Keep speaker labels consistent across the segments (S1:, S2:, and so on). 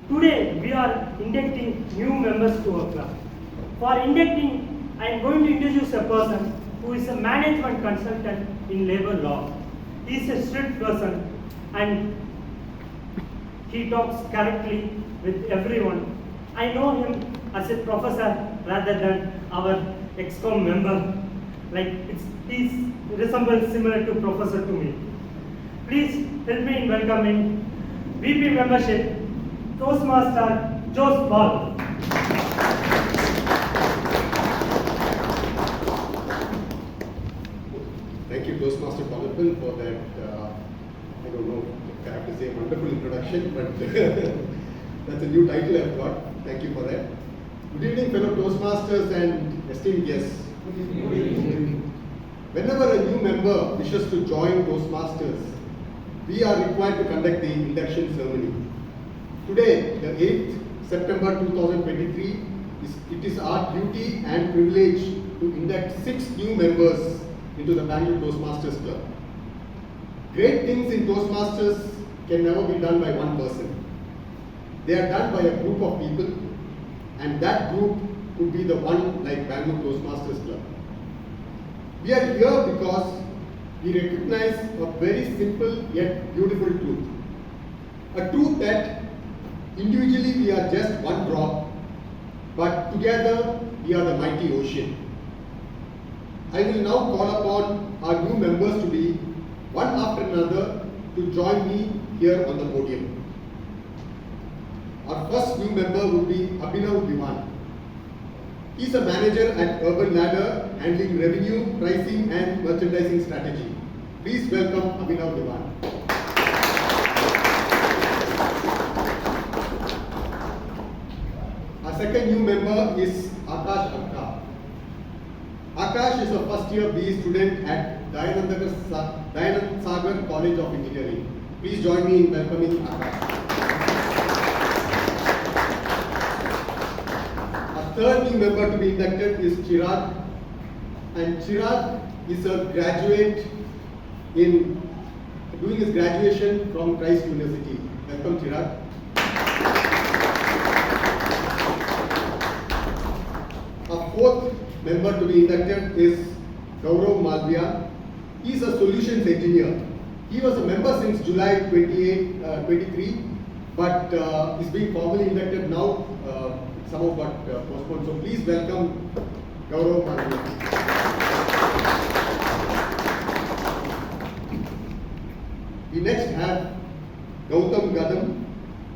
S1: Today we are inducting new members to our club. For inducting, I am going to introduce a person who is a management consultant in labor law. He is a strict person and he talks correctly with everyone. I know him as a professor rather than our ExCom member. He resembles similar to professor to me. Please help me in welcoming VP membership, Toastmaster Jose Ball.
S2: Thank you, Toastmaster Balapan, for that, I don't know if I have to say wonderful introduction, but that's a new title I've got. Thank you for that. Good evening, fellow Toastmasters and esteemed guests. Good evening. Whenever a new member wishes to join Toastmasters, we are required to conduct the induction ceremony. Today, the 8th September 2023, it is our duty and privilege to induct 6 new members into the Bangalore Toastmasters Club. Great things in Toastmasters can never be done by one person. They are done by a group of people, and that group could be the one like Bangalore Toastmasters Club. We are here because we recognize a very simple yet beautiful truth. A truth that individually we are just one drop, but together we are the mighty ocean. I will now call upon our new members to be one after another to join me here on the podium. Our first new member would be Abhinav Diwan. He is a manager at Urban Ladder, handling revenue, pricing and merchandising strategy. Please welcome Abhinav Diwan. Our second new member is Akash Akka. Akash is a first year BE student at Dayanand Sagar College of Engineering. Please join me in welcoming Akash. Our third new member to be inducted is Chirag. And Chirag is a graduate in doing his graduation from Christ University. Welcome, Chirag. Our fourth member to be inducted is Gaurav Malviya. He is a solutions engineer. He was a member since July 23, but is being formally inducted now. Some of got postponed. So please welcome Gaurav Malviya. We next have Gautam Gadam,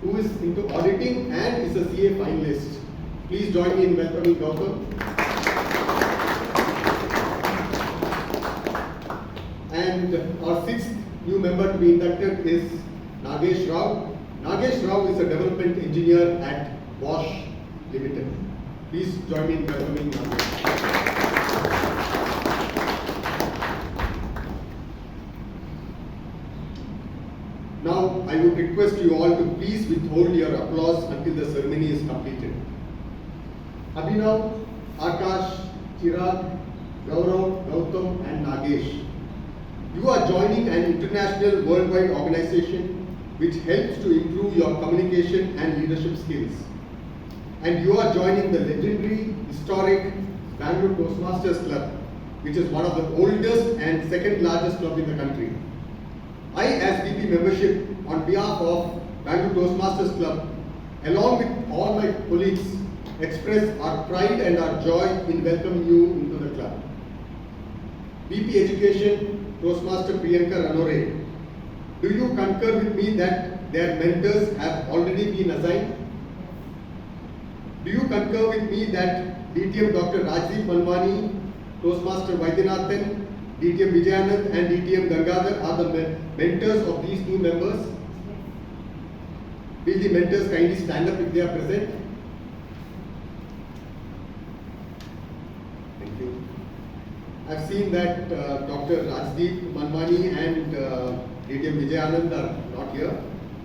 S2: who is into auditing and is a CA finalist. Please join me in welcoming Gautam. And our sixth new member to be inducted is Nagesh Rao. Nagesh Rao is a development engineer at Bosch Limited. Please join me in welcoming Nagesh. Now, I would request you all to please withhold your applause until the ceremony is completed. Abhinav, Akash, Chirag, Gaurav, Gautam and Nagesh. You are joining an international worldwide organization which helps to improve your communication and leadership skills. And you are joining the legendary, historic Bangalore Toastmasters Club, which is one of the oldest and second largest club in the country. I, as VP membership, on behalf of Bangalore Toastmasters Club, along with all my colleagues, express our pride and our joy in welcoming you into the club. VP Education, Toastmaster Priyanka Ranore, do you concur with me that their mentors have already been assigned? Do you concur with me that DTM Dr. Rajiv Manwani, Toastmaster Vaidyanathan, DTM Vijayanand and DTM Gangadhar are the mentors of these new members? Will the mentors kindly stand up if they are present? Thank you. I've seen that Dr. Rajdeep Manwani and DTM Vijayanand are not here,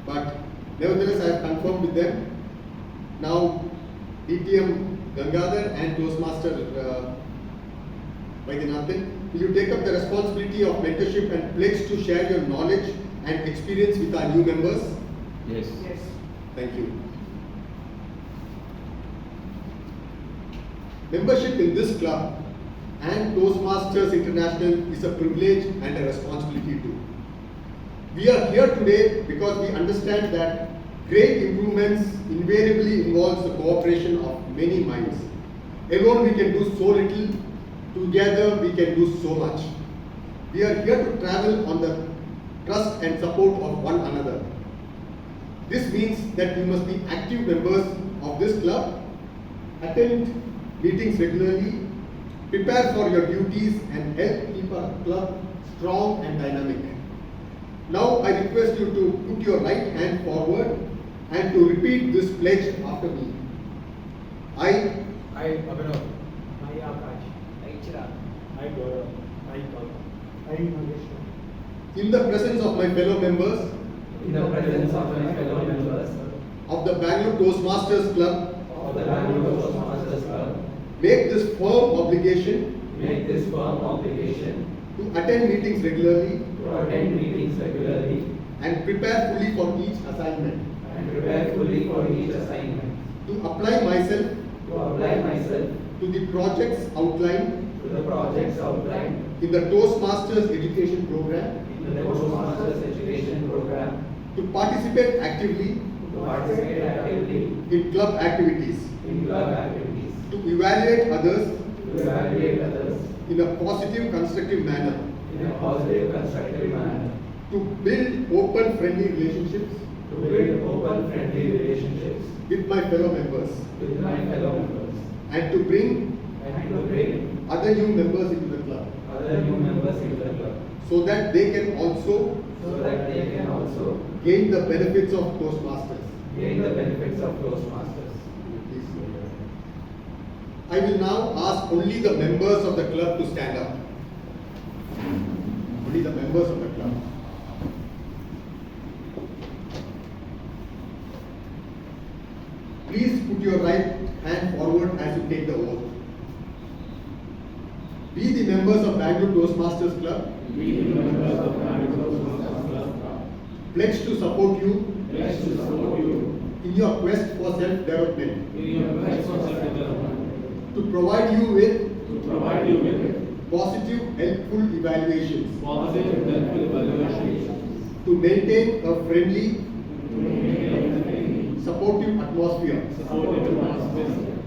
S2: but nevertheless I have confirmed with them. Now DTM Gangadhar and Toastmaster Vaidyanathan, will you take up the responsibility of mentorship and pledge to share your knowledge and experience with our new members?
S3: Yes.
S1: Yes.
S2: Thank you. Membership in this club and Toastmasters International is a privilege and a responsibility too. We are here today because we understand that great improvements invariably involves the cooperation of many minds. Alone we can do so little, together we can do so much. We are here to travel on the trust and support of one another. This means that you must be active members of this club, attend meetings regularly, prepare for your duties and help keep our club strong and dynamic. Now I request you to put your right hand forward and to repeat this pledge after me. I
S3: Abhinav.
S4: I Akash. I Chirag.
S3: I Gaurav. I Kaul.
S1: I Nagesh.
S2: in the presence of my fellow members
S4: In the presence of my fellow members
S2: of the Bangalore Toastmasters Club,
S4: of the Bangalore Toastmasters Club,
S2: make this firm obligation
S4: make this firm obligation
S2: to attend meetings regularly
S4: to attend meetings regularly
S2: and prepare fully for each assignment,
S4: and prepare fully for each assignment,
S2: to apply myself
S4: to apply myself
S2: to the projects outlined
S4: to the projects outlined
S2: in the Toastmasters education program,
S4: in the Toastmasters education program,
S2: to participate actively
S4: to participate actively
S2: in club activities,
S4: in club activities,
S2: to evaluate others
S4: to evaluate others
S2: in a positive, constructive manner,
S4: in a positive, constructive manner,
S2: to build open, friendly relationships
S4: to build open, friendly relationships
S2: with my fellow members,
S4: with my fellow members,
S2: and to bring
S4: and to bring
S2: other new members into the club
S4: other new members into the club,
S2: so that they can also
S4: so that they can also
S2: gain the benefits of Toastmasters.
S4: gain the benefits of Toastmasters.
S2: I will now ask only the members of the club to stand up. Only the members of the club. Please put your right hand forward as you take the oath. We, the members of Bangalore Toastmasters Club,
S3: We, the members of Bangalore Toastmasters Club,
S2: pledge to support you
S3: pledge to support you
S2: in your quest for self-development,
S3: in your quest for self-development,
S2: to provide you with
S3: to provide you with
S2: positive, helpful evaluations,
S3: positive and helpful evaluations,
S2: to maintain a friendly,
S3: to maintain a friendly,
S2: supportive atmosphere,
S3: supportive atmosphere,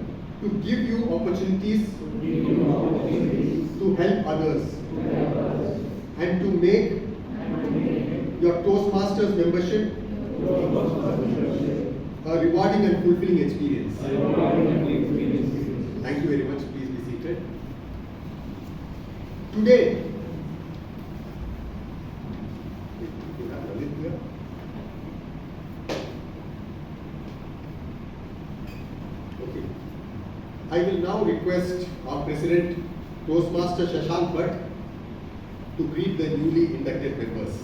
S2: to give you opportunities
S3: to give you opportunities
S2: to help others,
S3: to help others,
S2: and to make
S3: and to make
S2: your Toastmasters membership
S3: your Toastmasters
S2: a rewarding and fulfilling experience.
S3: a rewarding experience.
S2: Thank you very much. Please be seated. Today, you have Lalit here. Okay. I will now request our President, Toastmaster Shashank Bhatt, to greet the newly inducted members.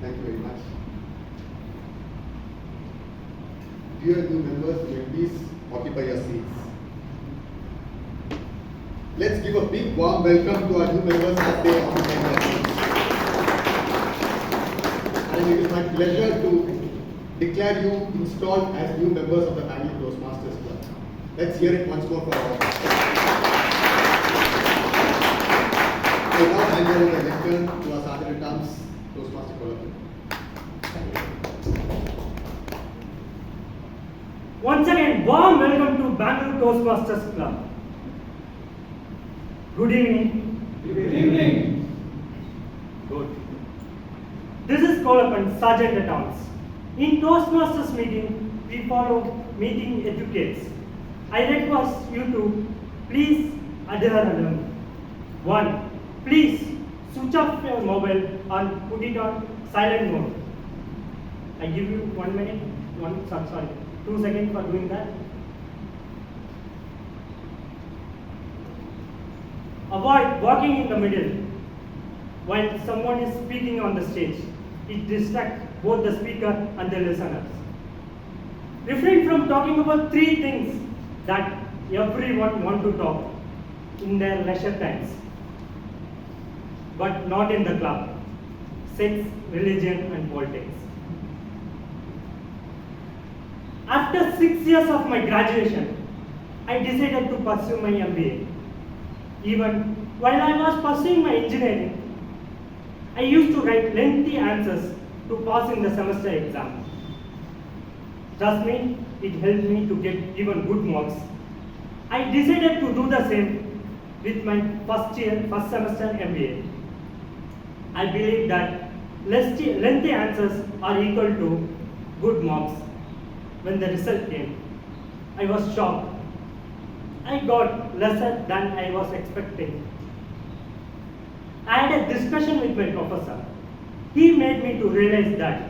S2: Thank you very much. Dear new members, may you please occupy your seats. Let's give a big warm welcome to our new members as they occupy their seats. And it is my pleasure to declare you installed as new members of the Bangalore Toastmasters Club. Let's hear it once more for all. I now hand over the lectern to our Sergeant at Arms, Toastmaster Collective.
S1: Once again, warm welcome to Bangalore Toastmasters Club. Good evening.
S3: Good evening.
S1: Good. This is Kolapan, Sergeant at Arms. In Toastmasters meeting, we follow meeting etiquettes. I request you to please adhere to them. 1. Please switch off your mobile and put it on silent mode. I give you 1 minute, 2 seconds for doing that. Avoid walking in the middle while someone is speaking on the stage. It distracts both the speaker and the listeners. Refrain from talking about 3 things that everyone wants to talk in their leisure times. but not in the club. Sex, religion, and politics. After 6 years of my graduation, I decided to pursue my MBA. Even while I was pursuing my engineering, I used to write lengthy answers to pass in the semester exam. Trust me, it helped me to get even good marks. I decided to do the same with my first semester MBA. I believe that lengthy answers are equal to good marks. When the result came, I was shocked. I got lesser than I was expecting. I had a discussion with my professor. He made me to realize that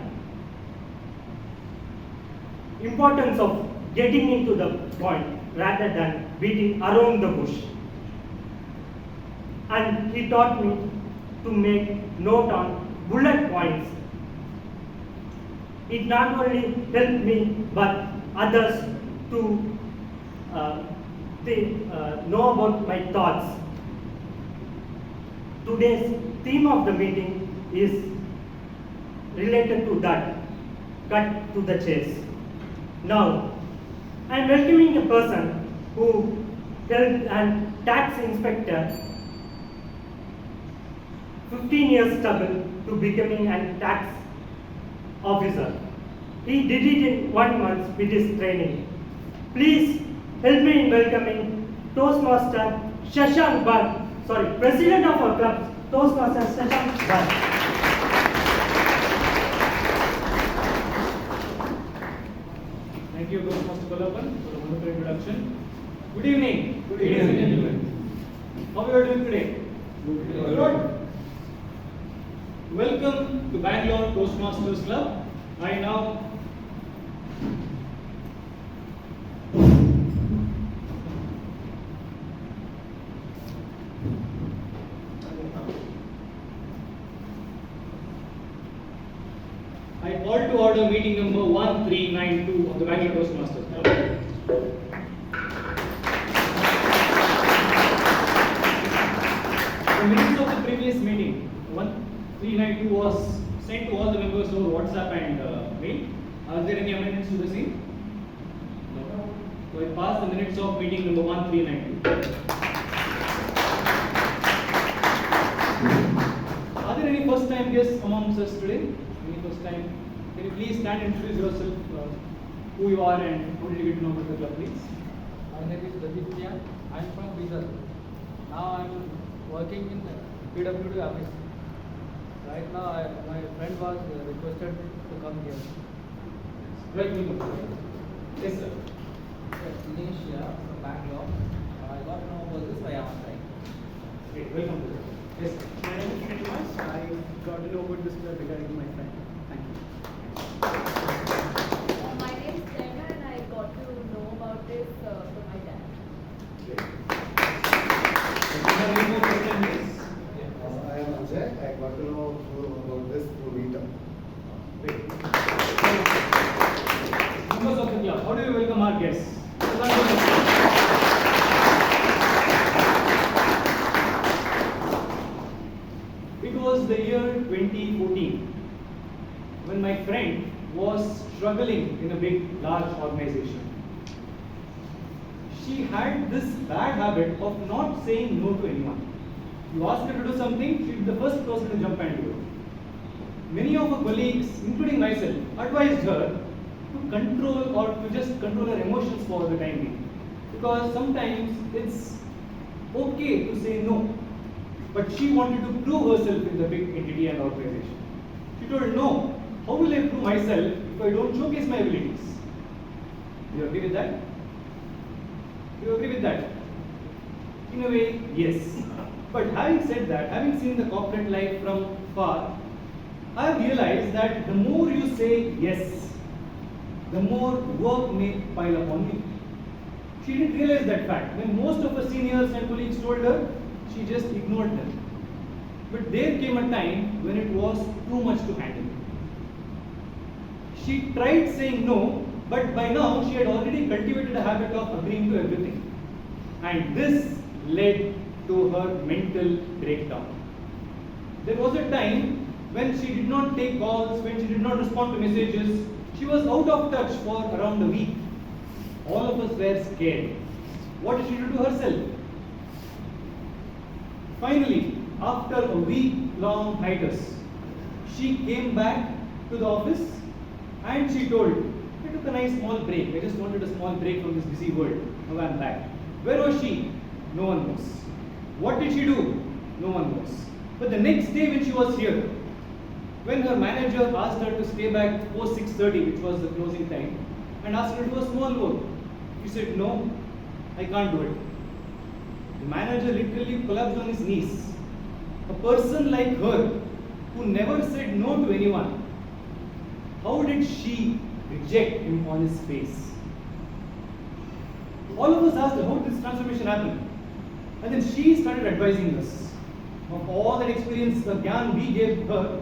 S1: importance of getting into the point rather than beating around the bush. And he taught me to make note on bullet points. It not only helped me but others to know about my thoughts. Today's theme of the meeting is related to that, cut to the chase. Now, I am welcoming a person who helped an tax inspector 15 years struggle to becoming a tax officer. He did it in 1 month with his training. Please help me in welcoming Toastmaster Shashank Bhatt. President of our club, Toastmaster Shashank Bhatt.
S3: Thank you, Toastmaster Palapan, for a wonderful introduction. Good evening.
S4: Good evening.
S3: How are you doing today? Good. Welcome to Bangalore Toastmasters Club. I now call to order meeting number 1392 of the Bangalore Toastmasters Club. The minutes of the previous meeting, 1392, was sent to all the members over WhatsApp and mail. Are there any amendments to the same? No. So I pass the minutes of meeting number 1392. Are there any first time guests amongst us today? Any first time? Can you please stand and introduce yourself, who you are and how did you get to know about the club, please?
S5: My name is David. I am from Bidar. Now I am working in PWD office. Right now my friend was requested to come here.
S3: Welcome. Yes, sir.
S5: Indonesia from Bangalore. I got to know about this via online.
S3: Okay, welcome. Yes, sir.
S6: My name is Srinivas. I got to know about this club regarding my friend. Thank you.
S7: My name is Jana and I got to know about this from my dad.
S3: Any more first time guests?
S2: I am Ajay. I got to know about this through Meetup.
S3: Great. Members of the club, how do you welcome our guests? It was the year 2014 when my friend was struggling in a big, large organization. She had this bad habit of not saying no to anyone. You ask her to do something, she'd be the first person to jump and do it. Many of her colleagues, including myself, advised her to control or to just control her emotions for the time being. Because sometimes it's okay to say no. But she wanted to prove herself in the big entity and organization. She told, no, how will I prove myself if I don't showcase my abilities? Do you agree with that? Do you agree with that? In a way, yes. But having said that, having seen the corporate life from far, I have realized that the more you say yes, the more work may pile upon you. She didn't realize that fact. When most of her seniors and colleagues told her, she just ignored them. But there came a time when it was too much to handle. She tried saying no, but by now she had already cultivated a habit of agreeing to everything. And this led to her mental breakdown. There was a time when she did not take calls, when she did not respond to messages. She was out of touch for around a week. All of us were scared. What did she do to herself? Finally, after a week-long hiatus, she came back to the office and she told, I took a nice small break. I just wanted a small break from this busy world. Now I'm back. Where was she? No one knows. What did she do? No one knows. But the next day when she was here, when her manager asked her to stay back post 6:30, which was the closing time, and asked her to do a small work, she said, no, I can't do it. The manager literally collapsed on his knees. A person like her, who never said no to anyone, how did she reject him on his face? All of us asked her, how did this transformation happen? And then she started advising us. Of all that experience, the gyan we gave her,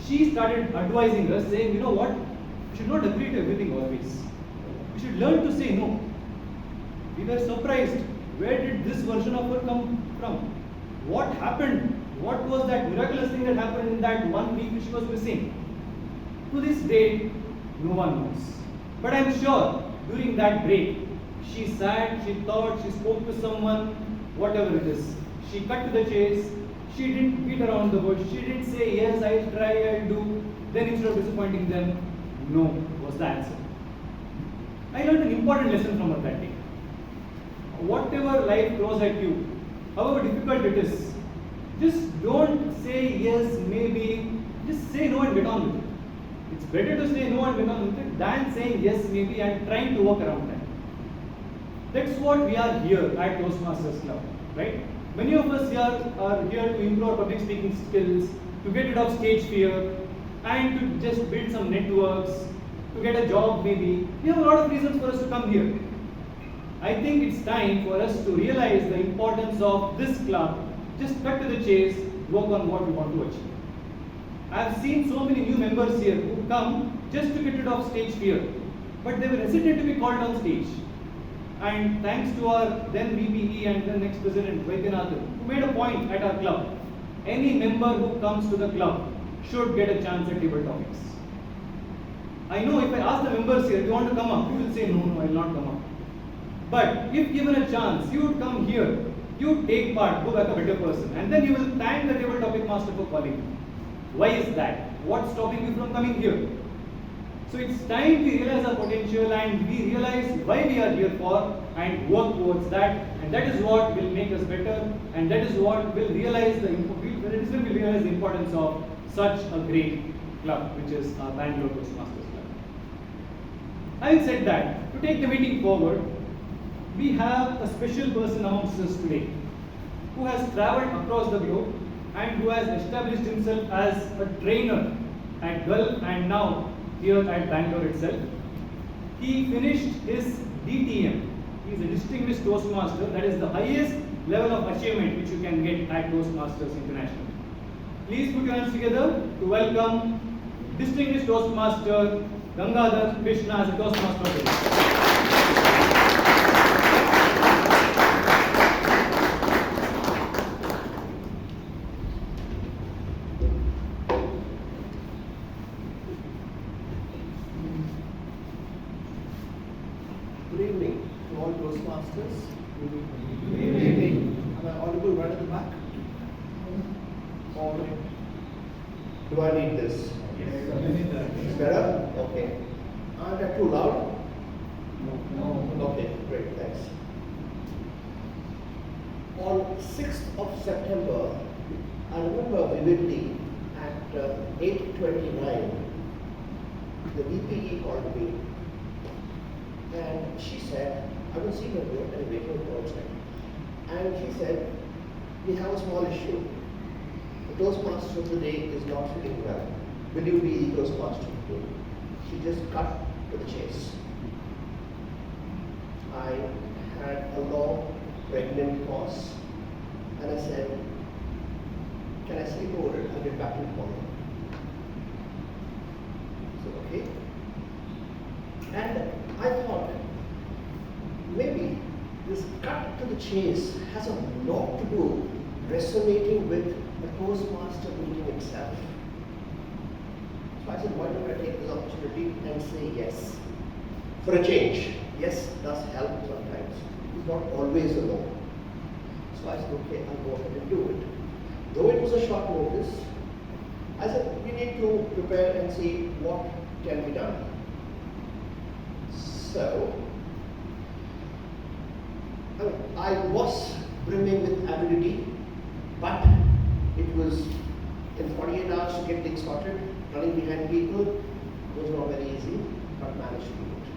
S3: she started advising us, saying, you know what, we should not agree to everything always. We should learn to say no. We were surprised. Where did this version of her come from? What happened? What was that miraculous thing that happened in that 1 week which she was missing? To this day, no one knows. But I'm sure during that break, she sat, she thought, she spoke to someone, whatever it is. She cut to the chase. She didn't beat around the bush. She didn't say, yes, I'll try, I'll do. Then instead of disappointing them, no was the answer. I learned an important lesson from her that day. Whatever life throws at you, however difficult it is, just don't say yes, maybe. Just say no and get on with it. It's better to say no and get on with it than saying yes, maybe, and trying to work around that. That's what we are here at Toastmasters Club, right? Many of us here are here to improve our public speaking skills, to get rid of stage fear, and to just build some networks, to get a job maybe. We have a lot of reasons for us to come here. I think it's time for us to realize the importance of this club. Just cut to the chase, work on what we want to achieve. I've seen so many new members here who come just to get rid of stage fear, but they were hesitant to be called on stage. And thanks to our then VPE and then next president, Vaidyanathan, who made a point at our club, any member who comes to the club should get a chance at table topics. I know if I ask the members here, do you want to come up? You will say, no, I will not come up. But if given a chance, you would come here, you would take part, go back a better person, and then you will thank the table topic master for calling you. Why is that? What's stopping you from coming here? So it's time we realize our potential and we realize why we are here for and work towards that, and that is what will make us better, and that is what will realize the importance of such a great club, which is our Bangalore Toastmasters Club. Having said that, to take the meeting forward, we have a special person amongst us today who has travelled across the globe and who has established himself as a trainer at Gulf and now here at Bangalore itself. He finished his DTM. He is a Distinguished Toastmaster. That is the highest level of achievement which you can get at Toastmasters International. Please put your hands together to welcome Distinguished Toastmaster Gangadhar Krishna as a Toastmaster today.
S8: Good evening to all Toastmasters. Good evening. Am I audible right at the back? Or do I need this? It's better? Okay. Aren't I too loud? No. Okay, great, thanks. On 6th of September, I remember vividly at 8:29, the VPE called me. And she said, I was seeing her here and waiting for outside. And she said, we have a small issue. The Toastmaster today is not feeling well. Will you be the Toastmaster today? She just cut to the chase. I had a long, pregnant pause. And I said, can I sleep over it? I'll get back to you tomorrow. So, okay. And I thought, maybe this cut to the chase has a lot to do resonating with the Toastmaster meeting itself. So I said, why don't I take this opportunity and say yes? For a change. Yes does help sometimes. It's not always a no. So I said, okay, I'll go ahead and do it. Though it was a short notice, I said, we need to prepare and see what can be done. So, I was brimming with avidity, but it was in 48 hours to get things sorted, running behind people was not very easy, but managed to do it.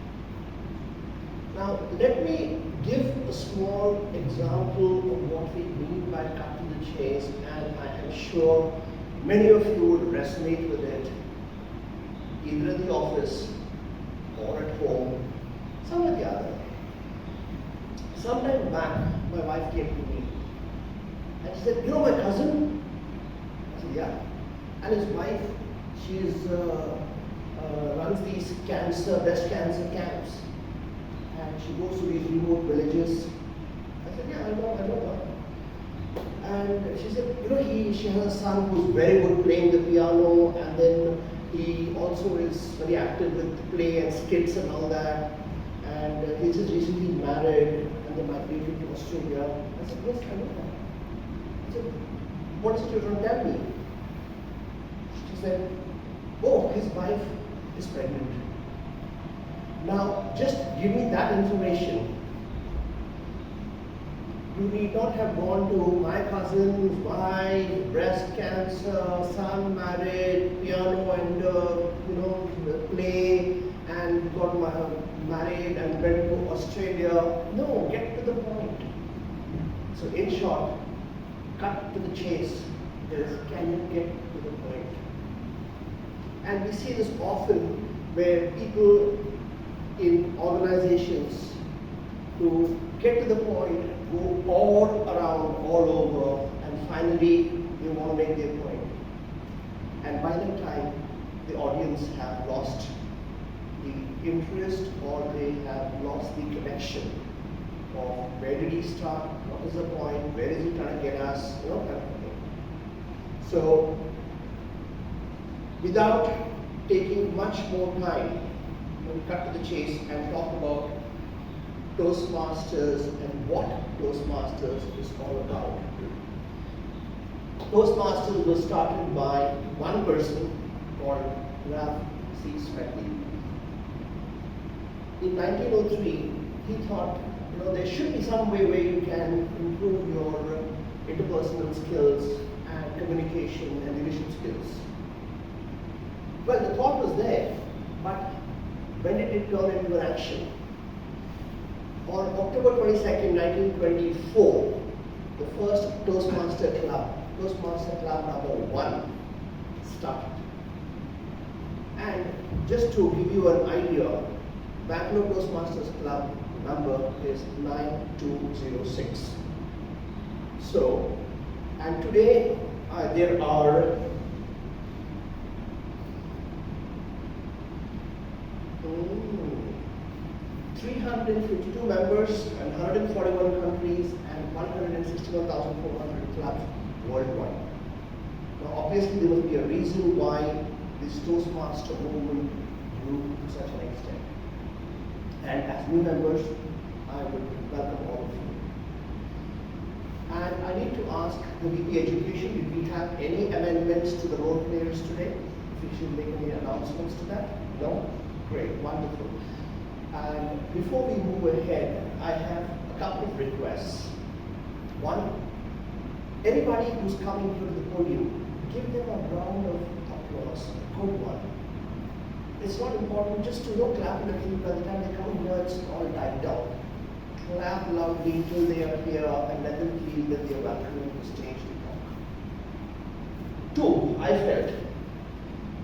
S8: Now, let me give a small example of what we mean by cut to the chase, and I am sure many of you would resonate with it, either at the office or at home, some or the other. Sometime back, my wife came to me and she said, you know my cousin? I said, yeah. And his wife, she's runs these breast cancer camps. And she goes to these remote villages. I said, yeah, I know her. And she said, you know, she has a son who's very good playing the piano, and then he also is very active with play and skits and all that. And he's just recently married, and they migrated to Australia. I said, yes, I know that. I said, what is it you're going to tell me? She said, oh, his wife is pregnant. Now, just give me that information. You need not have gone to my cousin's wife, breast cancer, son married, piano and play, and got married and went to Australia. No, get to the point. So in short, cut to the chase is, can you get to the point? And we see this often where people in organizations who get to the point go all around, all over, and finally they want to make their point. And by that time, the audience have lost the interest, or they have lost the connection of where did he start, what is the point, where is he trying to get us, kind of thing. So, without taking much more time, we'll cut to the chase and talk about Toastmasters and what Toastmasters is all about. Toastmasters was started by one person called Ralph C. Smedley. In 1903, he thought, there should be some way where you can improve your interpersonal skills and communication and leadership skills. Well, the thought was there, but when did it turn into an action? On October 22nd, 1924, the first Toastmaster Club, Toastmaster Club number 1, started. And just to give you an idea, Bangalore Toastmasters Club number is 9206. So, and today there are 352 members and 141 countries and 161,400 clubs worldwide. Now obviously there must be a reason why this Toastmaster movement grew to such an extent. And as new members, I would welcome all of you. And I need to ask the VP Education, did we have any amendments to the role players today? If we should make any announcements to that? No? Great, wonderful. And before we move ahead, I have a couple of requests. One, anybody who's coming here to the podium, give them a round of applause, a good one. It's not important just to clap a little. By the time they come here, it's all died down. Clap loudly till they are here and let them feel that they are welcome to the stage to talk. Two, I felt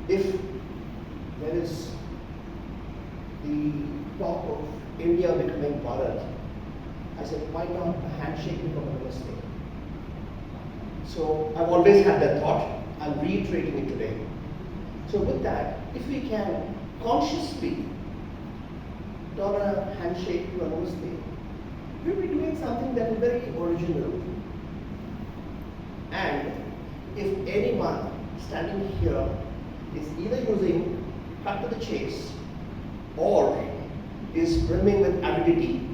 S8: if there is the talk of India becoming Bharat, I said, why not a handshake become a namaste? So I've always had that thought. I'm reiterating it today. So with that, if we can consciously turn a handshake to a namaste, we'll be doing something that is very original. And if anyone standing here is either using cut to the chase or is brimming with avidity,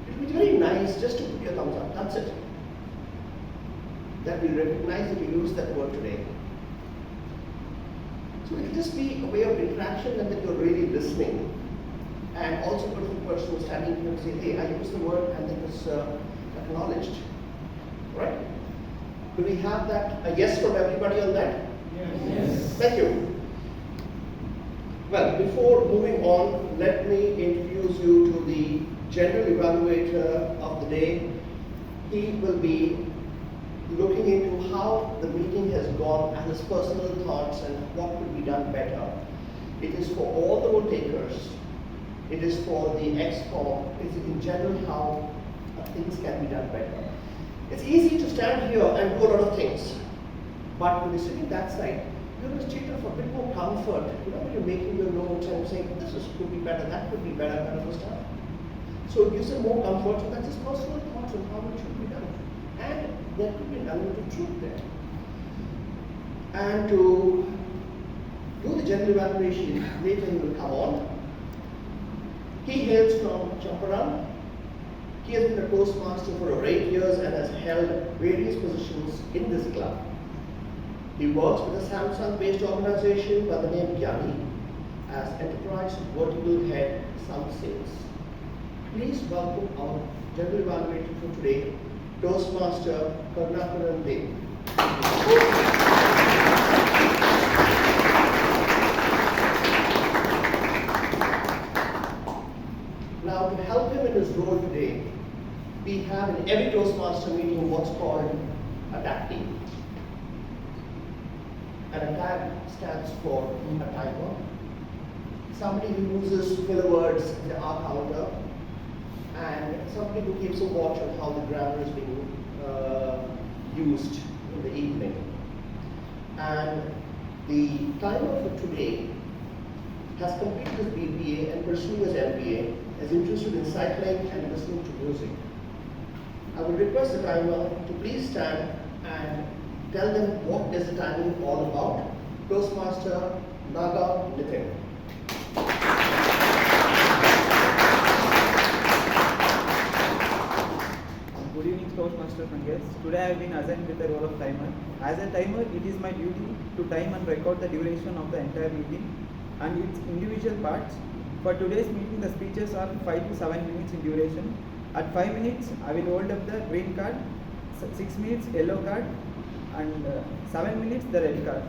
S8: it would be very nice just to put your thumbs up. That's it. That we recognize that you use that word today. So it will just be a way of interaction and that you're really listening. And also for the person who's standing here and say, hey, I used the word and it was acknowledged. Right? Do we have that? A yes from everybody on that?
S3: Yes.
S8: Thank you. Well, before moving on, let me introduce you to the general evaluator of the day. He will be looking into how the meeting has gone and his personal thoughts and what could be done better. It is for all the vote takers. It is for the ExCom. It's in general how things can be done better. It's easy to stand here and do a lot of things, but when you're sitting that side, you're in a state of a bit more comfort. You know, when you're making your notes and saying, could be better, that could be better, kind of stuff. So it gives them more comfort, so that's his personal thoughts on how it should be done. And there could be an element of truth there. And to do the general evaluation, later he will come on. He hails from Champaran. He has been a Toastmaster for over 8 years and has held various positions in this club. He works with a Samsung-based organization by the name Gyani as Enterprise Vertical Head Sound Sales. Please welcome our general evaluator for today, Toastmaster Karnakaran Dev. Now, to help him in his role today, we have in every Toastmaster meeting what's called a tag team. And a tag stands for a timer. Somebody who uses filler words in the R counter, and somebody who keeps a watch on how the grammar is being used in the evening. And the timer for today has completed his BBA and pursuing his MBA, is interested in cycling and listening to music. I would request the timer to please stand and tell them what is the timing all about. Toastmaster Naga Nitin.
S9: Good evening, Toastmasters and guests. Today I have been assigned with the role of timer. As a timer, it is my duty to time and record the duration of the entire meeting and its individual parts. For today's meeting, the speeches are 5 to 7 minutes in duration. At 5 minutes, I will hold up the green card, 6 minutes yellow card, and 7 minutes the red card.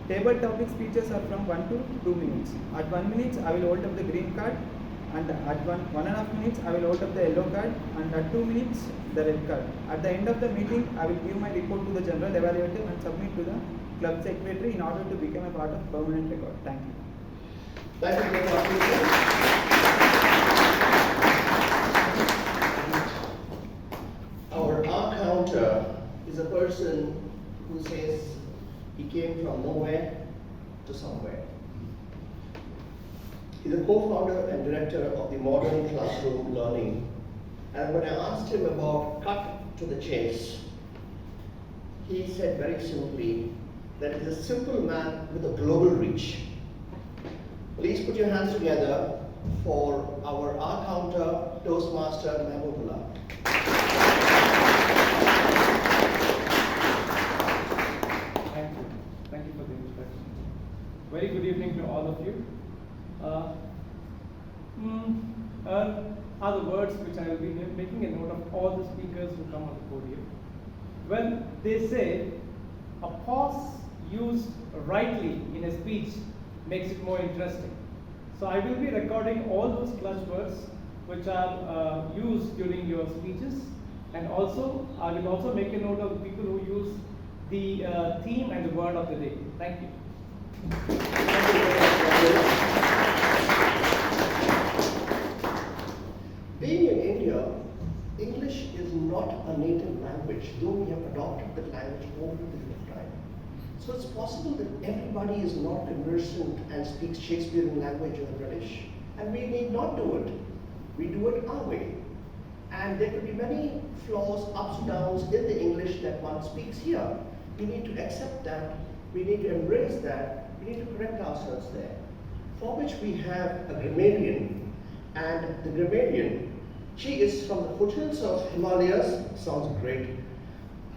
S9: Table topic speeches are from 1 to 2 minutes. At 1 minute, I will hold up the green card, and at 1.5 minutes, I will hold up the yellow card, and at 2 minutes, the red card. At the end of the meeting, I will give my report to the general evaluator and submit to the club secretary in order to become a part of permanent record. Thank you.
S8: Thank you very much. Our R counter is a person who says he came from nowhere to somewhere. He's a co-founder and director of the Modern Classroom Learning. And when I asked him about cut to the chase, he said very simply that he's a simple man with a global reach. Please put your hands together for our R counter Toastmaster Mahbubullah.
S3: Thank you. Thank you for the introduction. Very good evening to all of you. Are the words which I will be making a note of all the speakers who come on the podium. Well, they say a pause used rightly in a speech makes it more interesting. So I will be recording all those clutch words which are used during your speeches, and also I will also make a note of the people who use the theme and the word of the day. Thank you.
S8: Being in India, English is not a native language, though we have adopted the language over the period of time. So it's possible that everybody is not conversant and speaks Shakespearean language in the British. And we need not do it. We do it our way. And there could be many flaws, ups and downs in the English that one speaks here. We need to accept that, we need to embrace that, we need to correct ourselves there. For which we have a grammarian, and the grammarian, she is from the foothills of Himalayas, sounds great,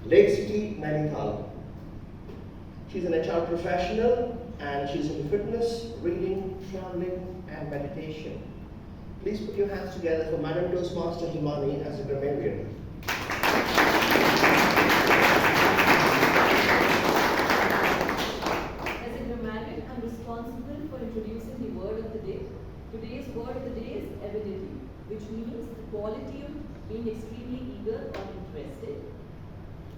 S8: Lake City, Nainital. She's an HR professional, and she's in fitness, reading, traveling, and meditation. Please put your hands together for Madam Toastmaster Himani as a grammarian.
S7: As a grammarian, I'm responsible for introducing the word of the day. Today's word of the day is avidity, which means the quality of being extremely eager or interested,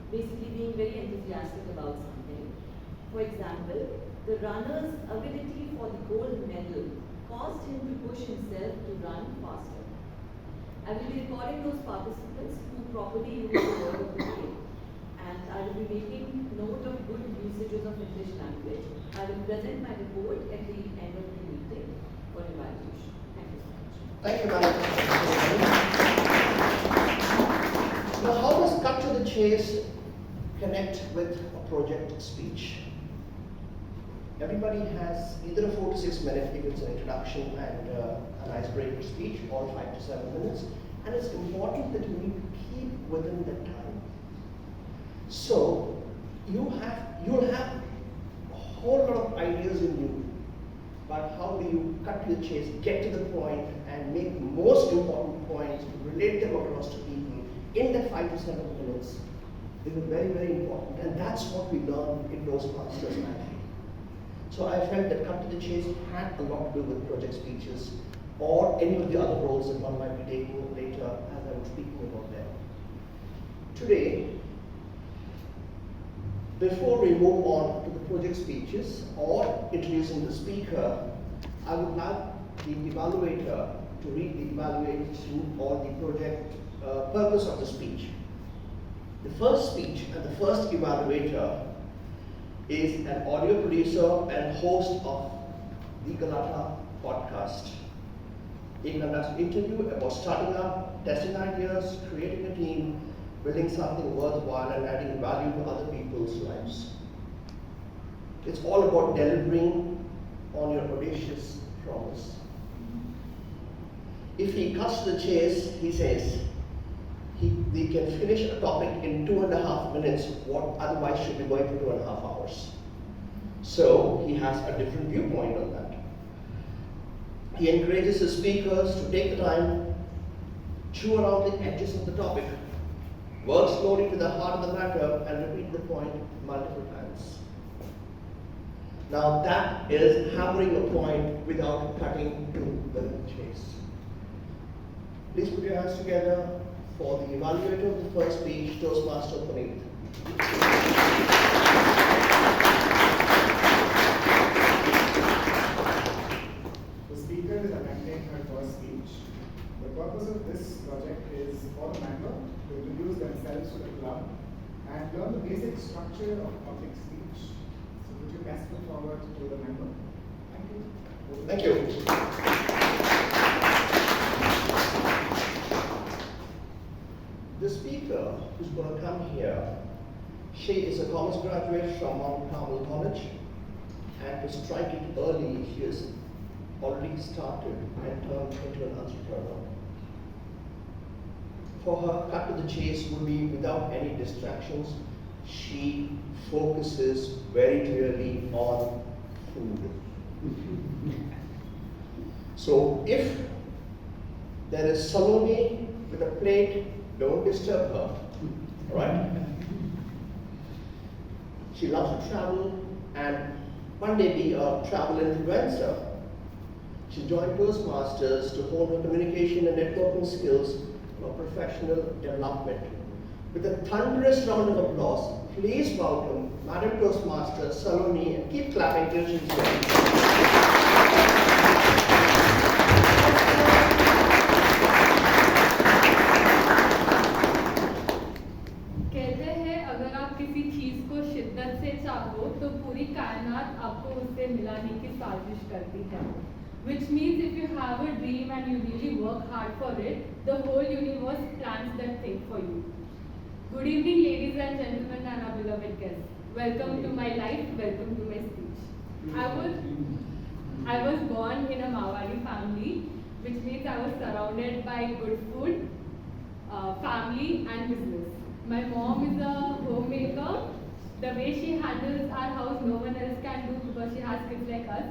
S7: basically being very enthusiastic about something. For example, the runner's avidity for the gold medal caused him to push himself to run faster. I will be recording those participants who properly use the word of the day, and I will be making note of good usages of English language. I will present my report at the end of the meeting for evaluation. Thank you so much.
S8: Thank you, Madam. Now, how does cut to the chase connect with a project speech? Everybody has either a 4 to 6 minutes if it's an introduction and an icebreaker speech, or 5 to 7 minutes. And it's important that you need to keep within that time. So you'll have a whole lot of ideas in you, but how do you cut to the chase, get to the point, and make the most important points, relate them across to people in that 5 to 7 minutes? They were very, very important, and that's what we learned in Toastmasters actually. So I felt that cut to the chase had a lot to do with project speeches or any of the other roles that one might be taking later as I'm speaking about them. Today, before we move on to the project speeches or introducing the speaker, I would like the evaluator to read the evaluation or the project purpose of the speech. The first speech and the first evaluator is an audio producer and host of the Galata podcast. He conducts an interview about starting up, testing ideas, creating a team, building something worthwhile, and adding value to other people's lives. It's all about delivering on your audacious promise. If he cuts to the chase, he says, we can finish a topic in 2.5 minutes, what otherwise should be going for 2.5 hours. So he has a different viewpoint on that. He encourages his speakers to take the time, chew around the edges of the topic, work slowly to the heart of the matter, and repeat the point multiple times. Now that is hammering a point without cutting to the chase. Please put your hands together for the evaluator of the first speech, Toastmaster Puneet.
S10: The speaker is attending her first speech. The purpose of this project is for the member to introduce themselves to the club and learn the basic structure of public speech. So would you pass it forward to the member? Thank you.
S8: Thank you. The speaker who's going to come here, she is a commerce graduate from Mount Carmel College, and to strike it early, she has already started and turned into an entrepreneur. For her, cut to the chase would be without any distractions. She focuses very clearly on food. So if there is Salome with a plate, don't disturb her, all right? She loves to travel and one day be a travel influencer. She joined Toastmasters to hone her communication and networking skills for professional development. With a thunderous round of applause, please welcome Madam Toastmaster Saloni, and keep clapping till she's ready.
S11: कहते हैं अगर आप किसी चीज को शिद्दत से चाहो तो पूरी कायनात आपको उससे मिलाने की साजिश करती है. Which means if you have a dream and you really work hard for it, the whole universe plans that thing for you. Good evening, ladies and gentlemen, and our beloved guests. welcome to my life, welcome to my speech. I was born in a Mawari family, which means I was surrounded by good food, family and business. My mom is a homemaker. The way she handles our house, no one else can do because she has kids like us.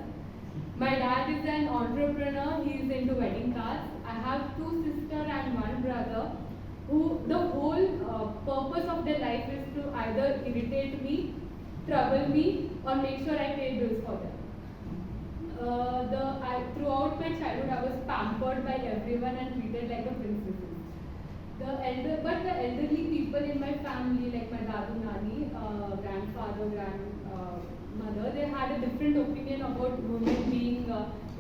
S11: My dad is an entrepreneur. He is into wedding cards. I have 2 sisters and 1 brother who the whole purpose of their life is to either irritate me, trouble me, or make sure I pay bills for them. Throughout my childhood, I was pampered by everyone and treated like a princess. But the elderly people in my family, like my dadu, nani, grandfather, grandmother, they had a different opinion about women being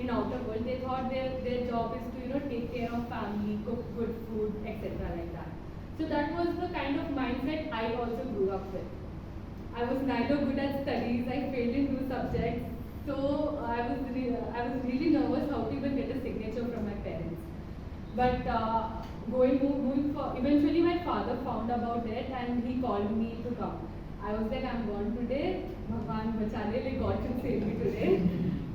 S11: in outer world. They thought their job is to take care of family, cook good food, etc. like that. So that was the kind of mindset I also grew up with. I was neither good at studies. I failed in 2 subjects. So I was really nervous how to even get a signature from my parents. But eventually my father found about it and he called me to come. I was like, I'm born today, Bhagwan Bachale, like God can save me today.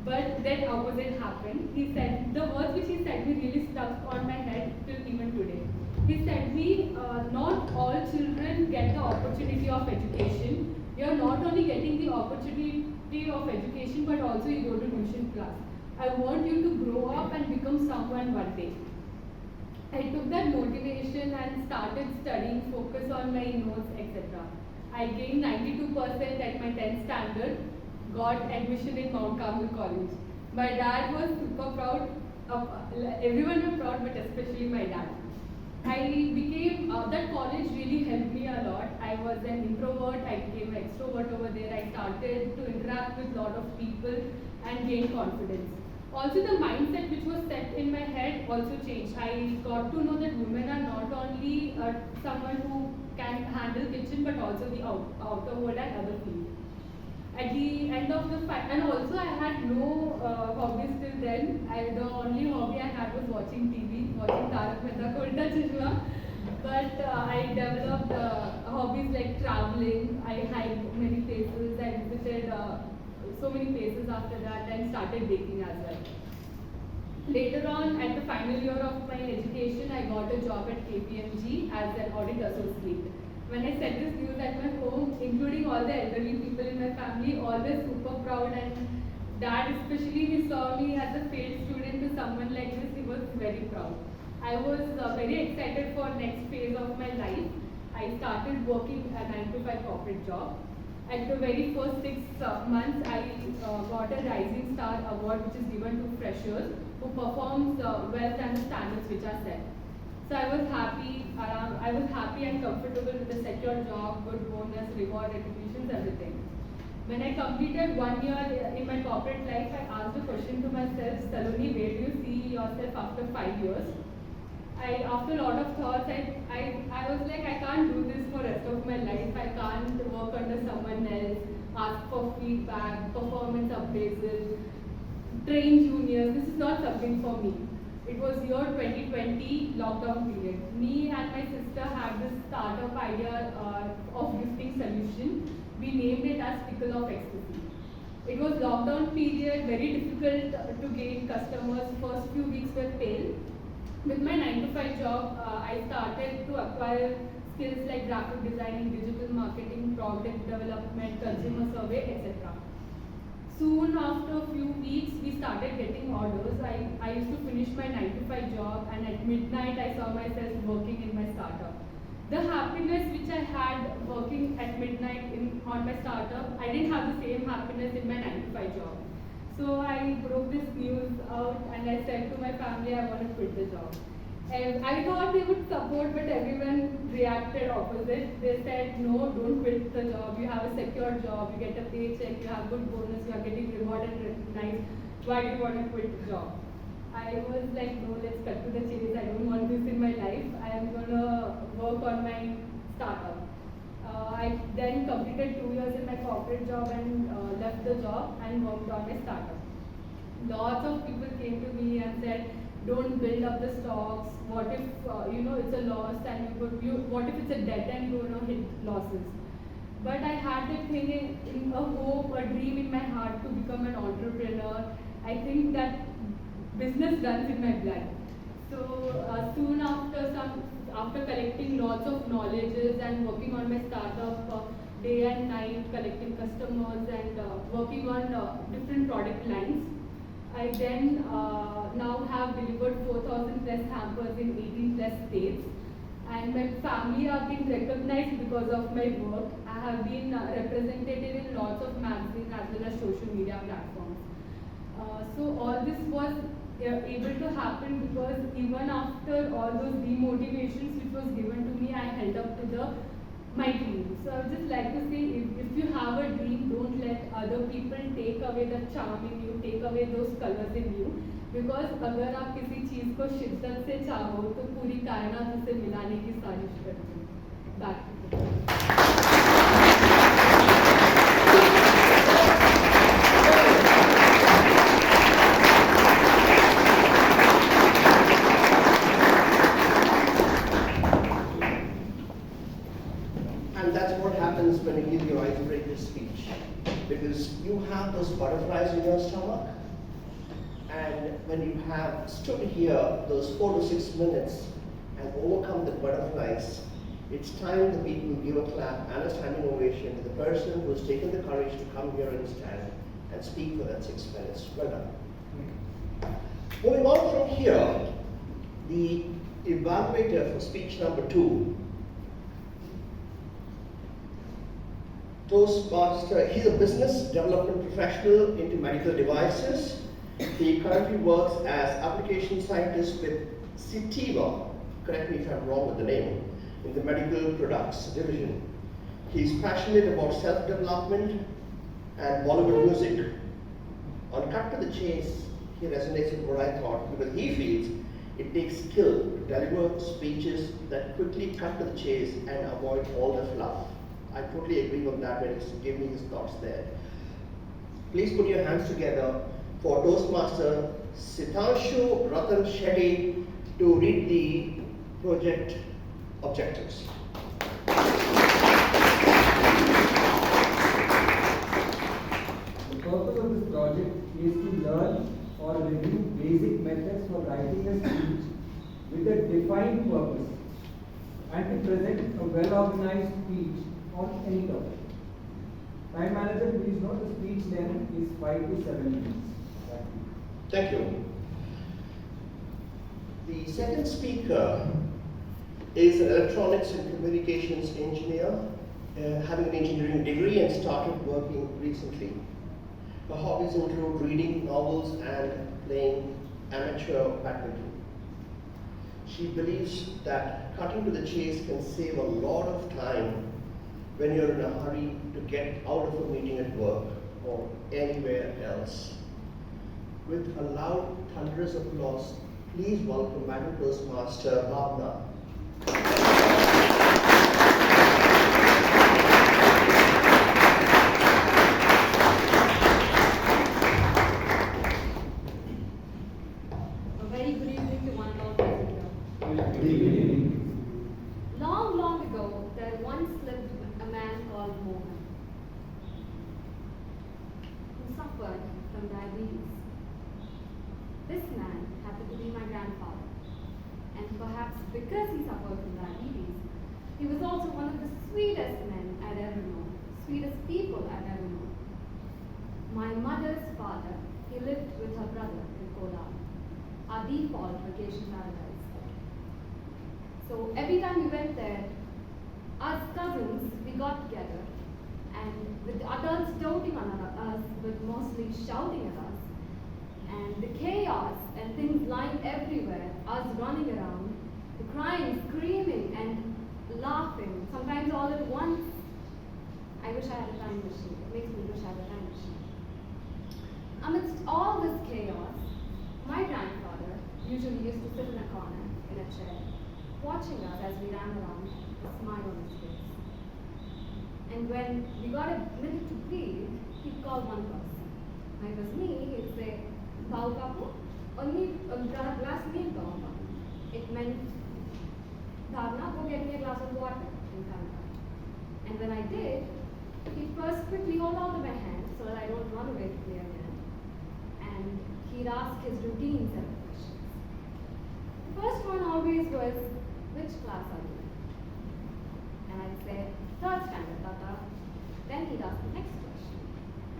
S11: But then opposite happened. He said, the words which he said me really stuck on my head till even today. He said me, not all children get the opportunity of education. You're not only getting the opportunity of education, but also you go to tuition class. I want you to grow up and become someone one day. I took that motivation and started studying, focus on my notes, etc. I gained 92% at my 10th standard, got admission in Mount Carmel College. My dad was super proud. Everyone was proud, but especially my dad. That college really helped me a lot. I was an introvert, I became an extrovert over there. I started to interact with a lot of people and gain confidence. Also, the mindset which was set in my head also changed. I got to know that women are not only someone who can handle kitchen, but also the outer world and other fields. At the end of the fight, and also I had no hobbies till then. The only hobby I had was watching TV, watching Tarak Mehta Ka Ulta Chashma. But I developed hobbies like traveling. I hiked many places. I visited so many places after that and started baking as well. Later on, at the final year of my education, I got a job at KPMG as an audit associate. When I said this news at my home, including all the elderly people in my family, all were super proud, and dad especially, he saw me as a failed student to someone like this, he was very proud. I was very excited for next phase of my life. I started working a 9-to-5 corporate job. At the very first 6 months, I got a Rising Star Award, which is given to freshers who performs well and the standards which are set. So I was happy and comfortable with the secure job, good bonus, reward, recognitions, everything. When I completed 1 year in my corporate life, I asked a question to myself, Saloni, where do you see yourself after 5 years? After a lot of thoughts, I was like, I can't do this for the rest of my life. I can't work under someone else, ask for feedback, performance appraisal, train juniors. This is not something for me. It was year 2020 lockdown period. Me and my sister had this startup idea of gifting solution. We named it as Pickle of Ecstasy. It was lockdown period, very difficult to gain customers. First few weeks were pale. With my 9-to-5 job, I started to acquire skills like graphic designing, digital marketing, product development, consumer survey, etc. Soon after a few weeks, we started getting orders. I used to finish my 9-to-5 job, and at midnight, I saw myself working in my startup. The happiness which I had working at midnight on my startup, I didn't have the same happiness in my 9-to-5 job. So I broke this news out and I said to my family, I want to quit the job. And I thought they would support, but everyone reacted opposite. They said, no, don't quit the job. You have a secure job, you get a paycheck, you have good bonus, you are getting rewarded and recognized. Why do you want to quit the job? I was like, no, let's cut to the chase. I don't want this in my life. I am going to work on my startup. I then completed 2 years in my corporate job and left the job and worked on my startup. Lots of people came to me and said, don't build up the stocks. What if it's a loss and what if it's a debt and you hit losses? But I had that thing in a hope, a dream in my heart to become an entrepreneur. I think that business runs in my blood. So soon after collecting lots of knowledges and working on my startup day and night, collecting customers and working on different product lines, I then now have delivered 4,000 plus hampers in 18 plus states. And my family are being recognized because of my work. I have been represented in lots of magazines as well as social media platforms. So all this was able to happen because even after all those demotivations which was given to me, I held up to my dream. So I would just like to say, if you have a dream, don't let other people take away the charm in you, take away those colors in you. Because अगर आप किसी चीज को शिद्दत से चाहो तो पूरी कायनात उसे मिलाने की साजिश करती है. Back to you.
S8: And that's what happens when you give your icebreaker speech. Because you have those butterflies in your stomach. And when you have stood here those 4 to 6 minutes and overcome the butterflies, it's time the people give a clap and a standing ovation to the person who's taken the courage to come here and stand and speak for that 6 minutes. Well done. Moving on from here, the evaluator for speech number 2, Toastmaster, he's a business development professional into medical devices. He currently works as application scientist with Citiva, correct me if I'm wrong with the name, in the medical products division. He's passionate about self-development and Bollywood music. On cut to the chase, he resonates with what I thought because he feels it takes skill to deliver speeches that quickly cut to the chase and avoid all the fluff. I totally agree with that when he gave me his thoughts there. Please put your hands together for Toastmaster Sitanshu Ratan Shetty to read the project objectives.
S12: The purpose of this project is to learn or review basic methods for writing a speech with a defined purpose and to present a well-organized speech on any topic. Time manager, please note the speech length is 5 to 7 minutes.
S8: Thank you. The second speaker is an electronics and communications engineer, having an engineering degree and started working recently. Her hobbies include reading novels and playing amateur badminton. She believes that cutting to the chase can save a lot of time when you're in a hurry to get out of a meeting at work or anywhere else. With a loud, thunderous applause, please welcome Madam Toastmaster Bhavna.
S13: A very good evening to one and all present here.
S12: Good evening.
S13: Long, long ago, there once lived a man called Mohan, who suffered from diabetes. This man happened to be my grandfather, and perhaps because he suffered from diabetes, he was also one of the sweetest men I'd ever known, sweetest people I'd ever known. My mother's father, he lived with her brother in Kolar, our default vacation paradise. So every time we went there, us cousins, we got together, and with the adults doting on us, but mostly shouting at us, and the chaos and things lying everywhere, us running around, the crying, screaming, and laughing, sometimes all at once. I wish I had a time machine. It makes me wish I had a time machine. Amidst all this chaos, my grandfather usually used to sit in a corner, in a chair, watching us as we ran around, a smile on his face. And when we got a minute to breathe, he'd call one person. When it was me, he'd say, "Bhau Kapu, only a glass of milk, Bhau Kapu." It meant, "Bhavna, go get me a glass of water," in Kannada. And when I did, He'd first quickly hold on to my hand so that I don't run away to play again. And he'd ask his routine set of questions. The first one always was, which class are you in? And I'd say, third standard, Tata. Then he'd ask the next question,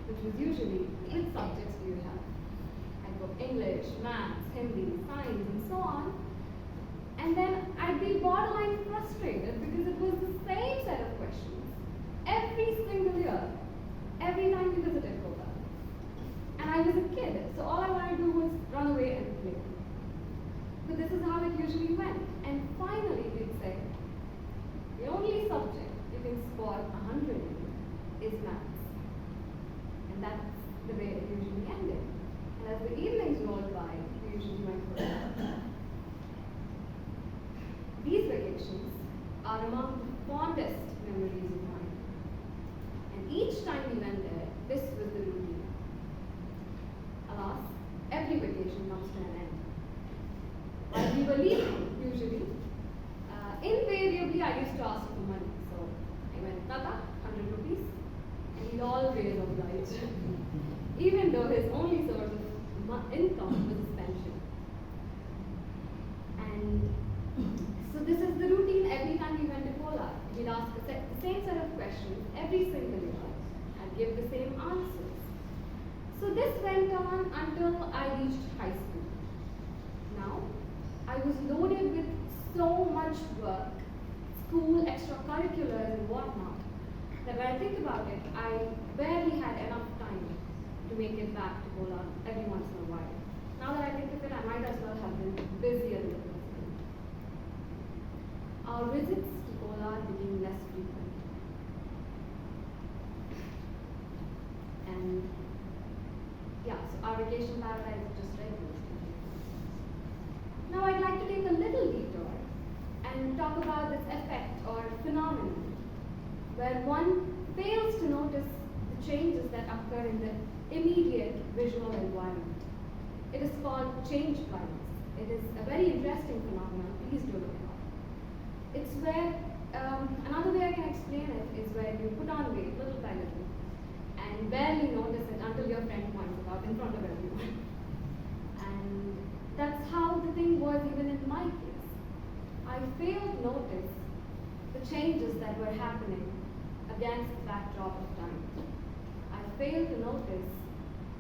S13: which was usually, which subjects do you have? I'd go English, maths, Hindi, science, and so on. And then I'd be borderline frustrated because it was the same set of questions every single year, every time we visited Goa. And I was a kid, so all I wanted to do was run away and play. But this is how it usually went. And finally we'd say, the only subject you can score 100 in is maths. And that's the way it usually ended. And as the evenings rolled by, we usually went for a walk. These vacations are among the fondest memories of mine. And each time we went there, this was the routine. Alas, every vacation comes to an end. While we were leaving, usually, invariably I used to ask for money. So I went, Tata, 100 rupees. And he'd always oblige. Even though his only source of income was his pension. And so this is the routine every time we went to Kolar. We'd ask the same set of questions every single year and give the same answers. So this went on until I reached high school. Now, I was loaded with so much work, school, extracurriculars and whatnot, that when I think about it, I barely had enough time to make it back to Kolar every once in a while. Now that I think of it, I might as well have been busier than the president. Our visits to Kolar became less frequent. And yeah, so our vacation paradise is just right next to here. Now I'd like to take a little detour and talk about this effect or phenomenon where one fails to notice the changes that occur in the immediate visual environment. It is called change blindness. It is a very interesting phenomenon. Please do look it up. It's where, another way I can explain it is where you put on weight little by little and barely notice it until your friend points it out in front of everyone. And that's how the thing was even in my case. I failed to notice the changes that were happening against the backdrop of time. I failed to notice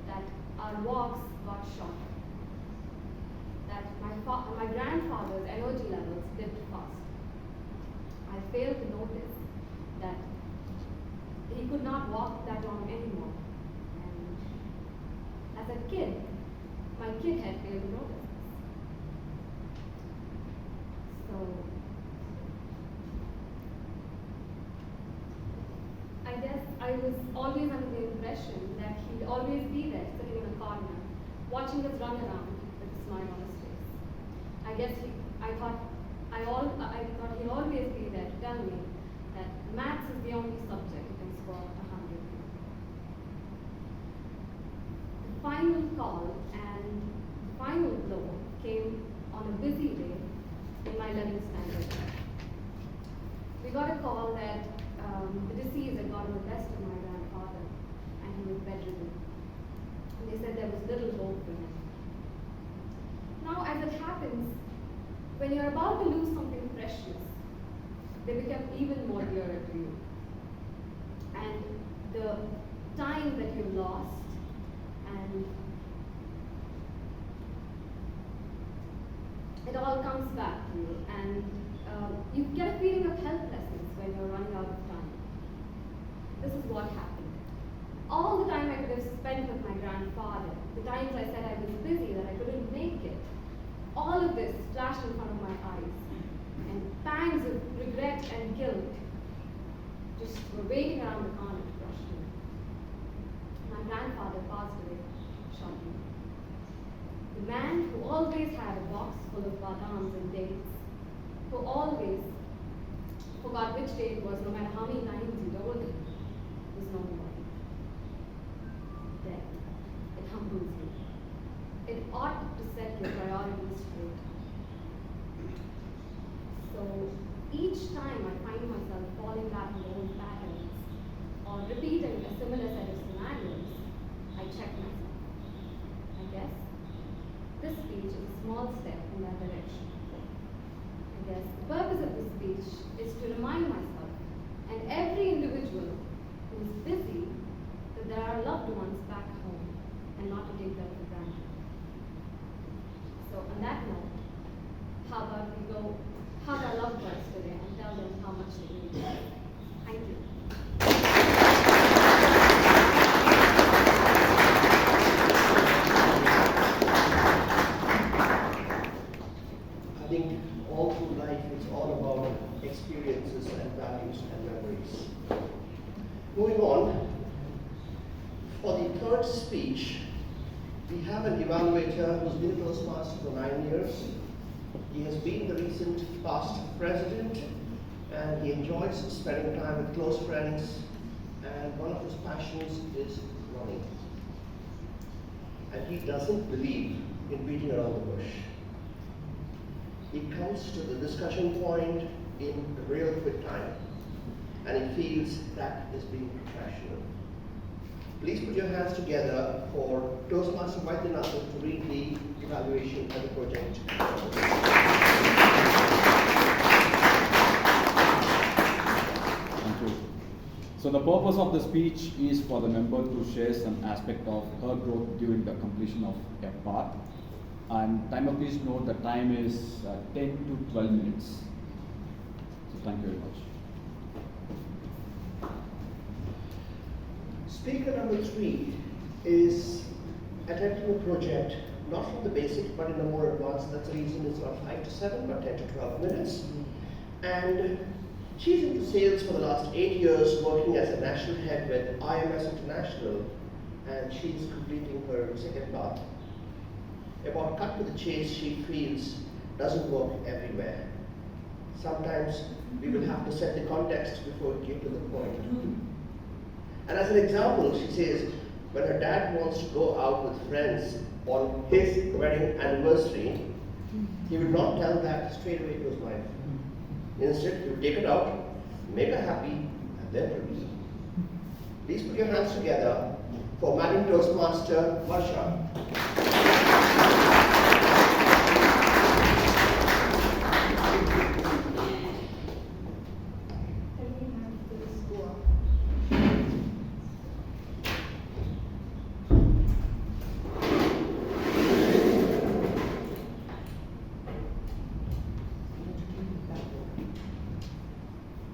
S13: that our walks got shorter, that my grandfather's energy levels dipped fast. I failed to notice that he could not walk that long anymore. And as a kid, my kid had failed to notice this. So I guess I was always under the impression that he'd always be there, sitting in a corner, watching us run around with a smile on his face. I thought he'd always be there to tell me that maths is the only subject you can score 100 in. The final call and the final blow came on a busy day in my 11th standard. We got a call that the disease had gotten the best of my grandfather and he was bedridden. And they said there was little hope for him. Now, as it happens, when you're about to lose something precious, they become even more dearer to you. And the time that you lost and it all comes back to you. And you get a feeling of helplessness when you're running out of time. This is what happened. All the time I could have spent with my grandfather, the times I said I was busy, that I couldn't make it, all of this flashed in front of my eyes. And pangs of regret and guilt just were waiting around the corner to crush me. My grandfather passed away shortly. The man who always had a box full of badams and dates, who always forgot which day it was, no matter how many times you told him, was no more. Death, it humbles you. It ought to set your priorities straight. So each time I find myself falling back into old patterns or repeating a similar set of scenarios, I checked myself. I guess this speech is a small step in that direction. I guess the purpose of this speech is to remind myself and every individual who is busy that there are loved ones back home and not to take that for granted. So on that note, how about we go hug our loved ones today and tell them how much they need us. Thank you.
S8: I think all through life it's all about experiences and values and memories. Moving on, for the third speech, we have an evaluator who's been a Toastmaster for 9 years. He has been the recent past president, and he enjoys spending time with close friends, and one of his passions is running. And he doesn't believe in beating around the bush. He comes to the discussion point in real quick time, and he feels that is being professional. Please put your hands together for Toastmaster Vaidyanathan to read the evaluation and the project.
S14: Thank you. So the purpose of the speech is for the member to share some aspect of her growth during the completion of a path. And timer, please note the time is 10 to 12 minutes. So thank you very much.
S8: Speaker number 3 is attempting a project not from the basic but in a more advanced. That's the reason it's not 5 to 7 but 10 to 12 minutes. And she's into sales for the last 8 years, working as a national head with IMS International, and she's completing her second path. About cut to the chase, she feels doesn't work everywhere. Sometimes we will have to set the context before we get to the point. And as an example, she says, when her dad wants to go out with friends on his wedding anniversary, he would not tell that straight away to his wife. Instead, he would take it out, make her happy, and then produce. Please put your hands together for Madam Toastmaster Varsha.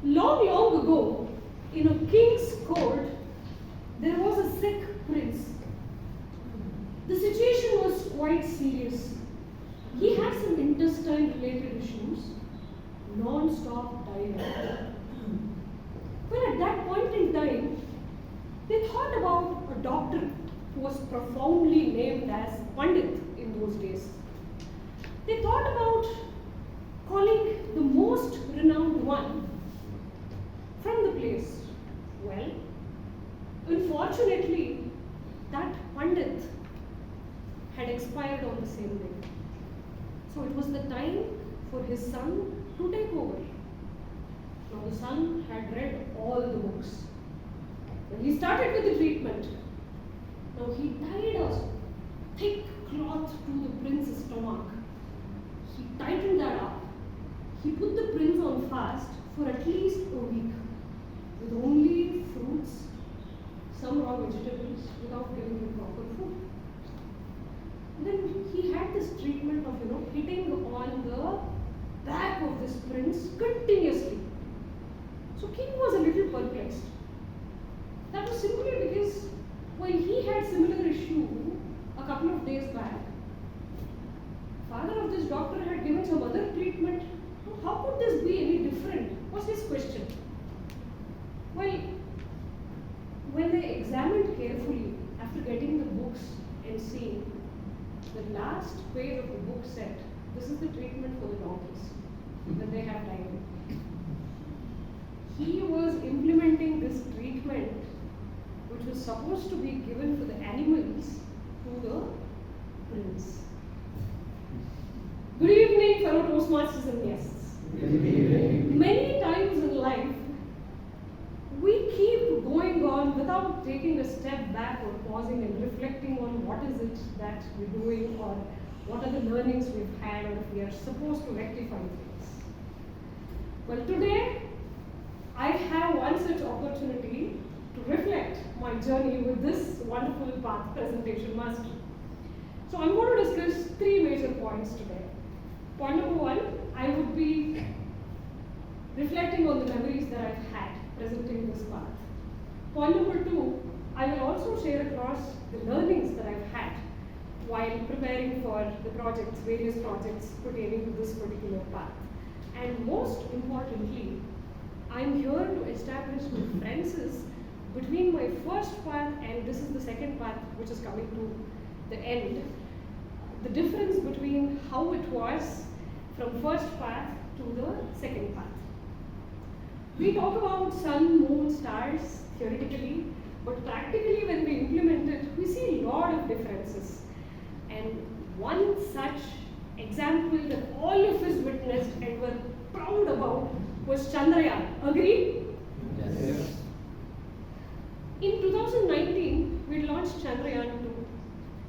S15: Long ago, in a king's court, there was a sick prince. The situation was quite serious. He had some intestine-related issues, non-stop diarrhea. Well, at that point in time, they thought about a doctor who was profoundly named as Pandit in those days. They thought about calling the most renowned one from the place. Well, unfortunately, that Pandit had expired on the same day. So it was the time for his son to take over. Now the son had read all the books. When he started with the treatment, now he tied a thick cloth to the prince's stomach. He tightened that up. He put the prince on fast for at least a week, with only fruits, some raw vegetables, without giving him proper food. Then he had this treatment of, hitting on the back of this prince continuously. So king was a little perplexed. That was simply because while he had similar issue a couple of days back, father of this doctor had given some other treatment. How could this be any different? Was his question. Well, when they examined carefully after getting the books and seeing, the last page of the book said, this is the treatment for the donkeys when they have diarrhea. He was implementing this treatment which was supposed to be given for the animals to the prince. Good evening, fellow Toastmasters and guests. Many times in life, we keep going on without taking a step back or pausing and reflecting on what is it that we're doing or what are the learnings we've had or if we are supposed to rectify things. Well, today I have one such opportunity to reflect my journey with this wonderful path presentation master. So I'm going to discuss three major points today. Point number one, I would be reflecting on the memories that I've had presenting this path. Point number two, I will also share across the learnings that I've had while preparing for the projects, various projects pertaining to this particular path. And most importantly, I'm here to establish differences between my first path and this is the second path which is coming to the end. The difference between how it was from first path to the second path. We talk about sun, moon, stars theoretically, but practically when we implement it, we see a lot of differences. And one such example that all of us witnessed and were proud about was Chandrayaan. Agree?
S4: Yes.
S15: In 2019, we launched Chandrayaan 2.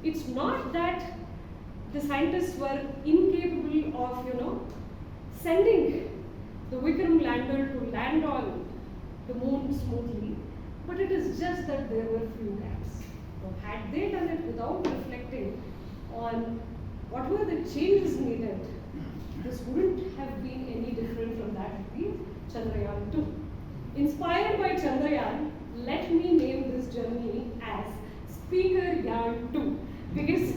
S15: It's not that the scientists were incapable of, sending the Vikram lander to land on the moon smoothly, but it is just that there were few gaps. So had they done it without reflecting on what were the changes needed, this wouldn't have been any different from that of the Chandrayaan 2. Inspired by Chandrayaan, let me name this journey as Speaker Yarn 2 because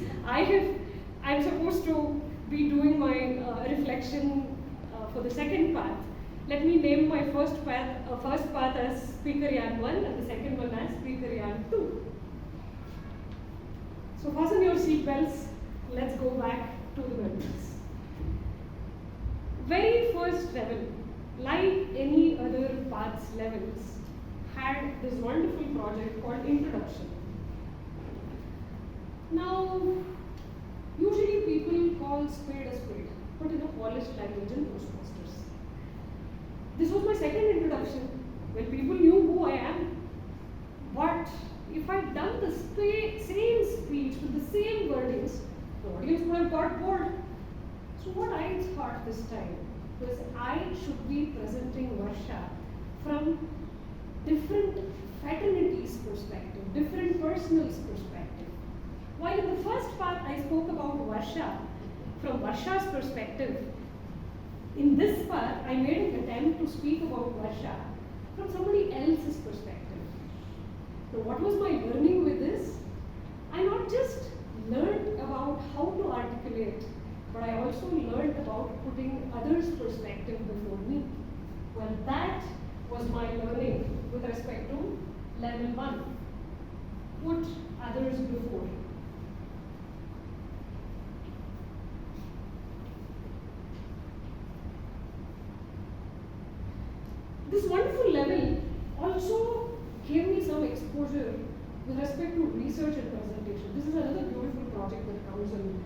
S15: I'm supposed to be doing my reflection for the second path. Let me name my first path as Speaker Yarn 1 and the second one as Speaker Yarn 2. So fasten your seatbelts. Let's go back to the memories. Very first level, like any other paths levels, had this wonderful project called Introduction. Now, usually people call spade a spade, but in a polished language in Toastmasters. This was my second introduction when people knew who I am. But if I'd done the same speech with the same wordings, the audience would have got bored. So what I thought this time was I should be presenting Varsha from different fraternities' perspective, different personals' perspective. While in the first part I spoke about Varsha from Varsha's perspective, in this part I made an attempt to speak about Varsha from somebody else's perspective. So what was my learning with this? I not just learned about how to articulate, but I also learned about putting others' perspective before me. Well, that was my learning with respect to level 1. Put others before. This wonderful level also gave me some exposure with respect to research and presentation. This is another beautiful project that comes in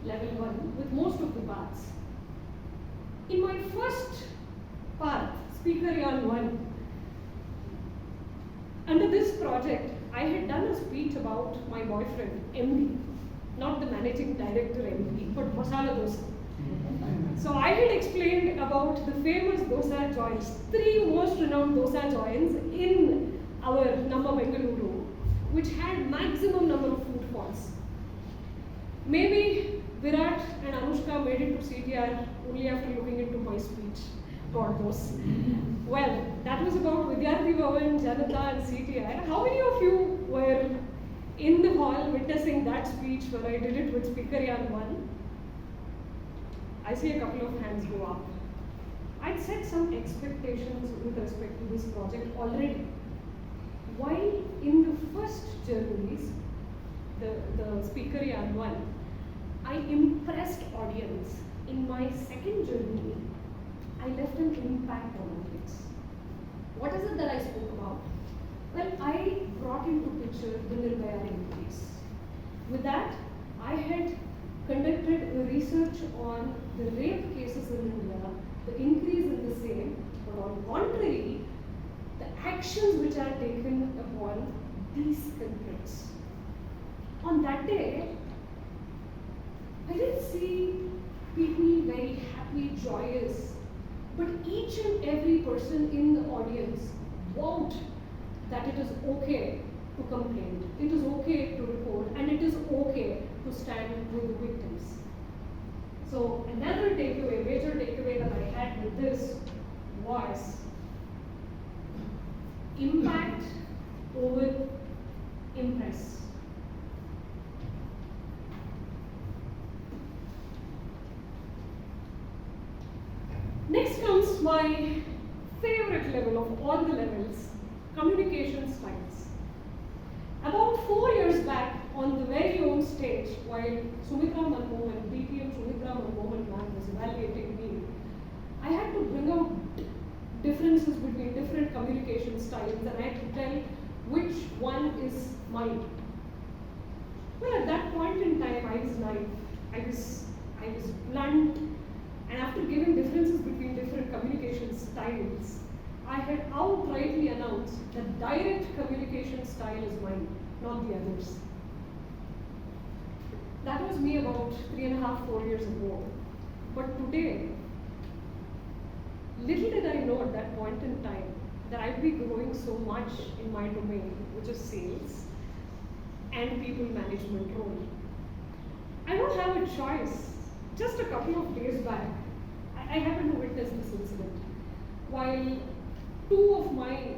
S15: level 1 with most of the paths. In my first path, Speaker Yarn 1, under this project, I had done a speech about my boyfriend, MD, not the managing director MD, but Masala Dosa. So I had explained about the famous dosa joints, 3 most renowned dosa joints in our Namma Bengaluru, which had maximum number of footfalls. Maybe Virat and Anushka made it to CTR only after looking into my speech. God knows. Well, that was about Vidyarthi Bhavan, Janata and CTR. How many of you were in the hall witnessing that speech when I did it with Speaker Yarn 1? I see a couple of hands go up. I'd set some expectations with respect to this project already. While in the first journeys, the Speaker Yarn 1, I impressed audience. In my second journey, I left an impact on audience. What is it that I spoke about? Well, I brought into picture the Nirbhaya case. With that, I had conducted a research on the rape cases in India, the increase in the same, but on contrary, the actions which are taken upon these culprits. On that day, I didn't see people very happy, joyous, but each and every person in the audience vowed that it is okay to complain, it is okay to report, and it is okay to stand with the victims. So another takeaway, major takeaway that I had with this was impact over impress. Next comes my favorite level of all the levels, communication styles. About 4 years back, on the very own stage, while Sumitra Manmohan, BPM Sumitra Manmohan ma'am was evaluating me, I had to bring out differences between different communication styles and I had to tell which one is mine. Well, at that point in time, I was naive, I was blunt, and after giving differences between different communication styles, I had outrightly announced that direct communication style is mine, not the others. That was me about 3.5, 4 years ago. But today, little did I know at that point in time that I'd be growing so much in my domain, which is sales and people management role. I don't have a choice. Just a couple of days back, I happened to witness this incident. While 2 of my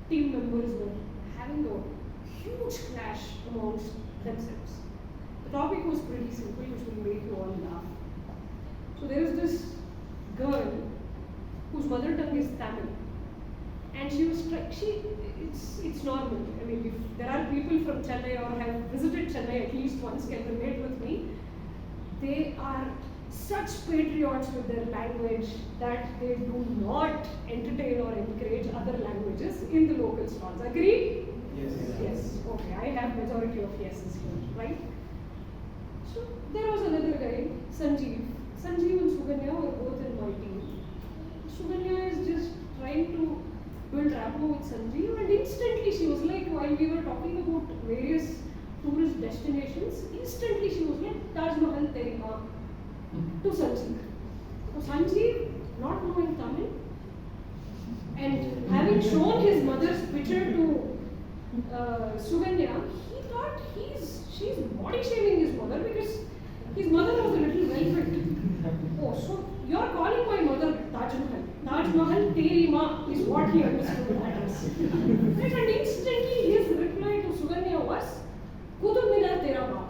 S15: team members were having a huge clash amongst themselves. The topic was pretty simple, which will make you all laugh. So there is this girl whose mother tongue is Tamil, and she was it's normal. I mean, if there are people from Chennai or have visited Chennai at least once can relate with me, they are such patriots with their language that they do not entertain or encourage other languages in the local stalls. Agree?
S12: Yes.
S15: Yes. Okay, I have majority of yeses here, right? So there was another guy, Sanjeev. Sanjeev and Suganya were both in my team. Suganya is just trying to build rapport with Sanjeev, and instantly she was like, while we were talking about various tourist destinations, instantly she was like, Taj Mahal Teri Maa to Sanjeev. So Sanjeev, not knowing Tamil, and having shown his mother's picture to Suganya, he thought she's body shaming his mother because his mother was a little velvet. Oh, so you're calling my mother Taj Mahal. Taj Mahal Teri Maa is what he understood that as. Right, and instantly his reply to Suganya was, Kutub Minar Tera Baap.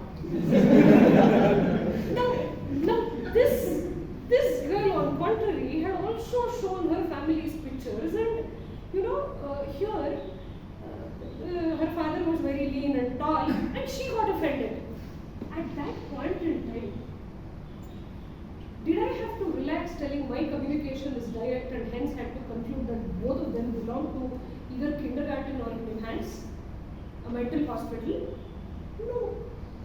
S15: Now this girl on contrary had also shown her family's pictures, and here her father was very lean and tall, and she got offended. At that point in time, did I have to relax telling my communication is direct and hence had to conclude that both of them belong to either kindergarten or NIMHANS, a mental hospital? No.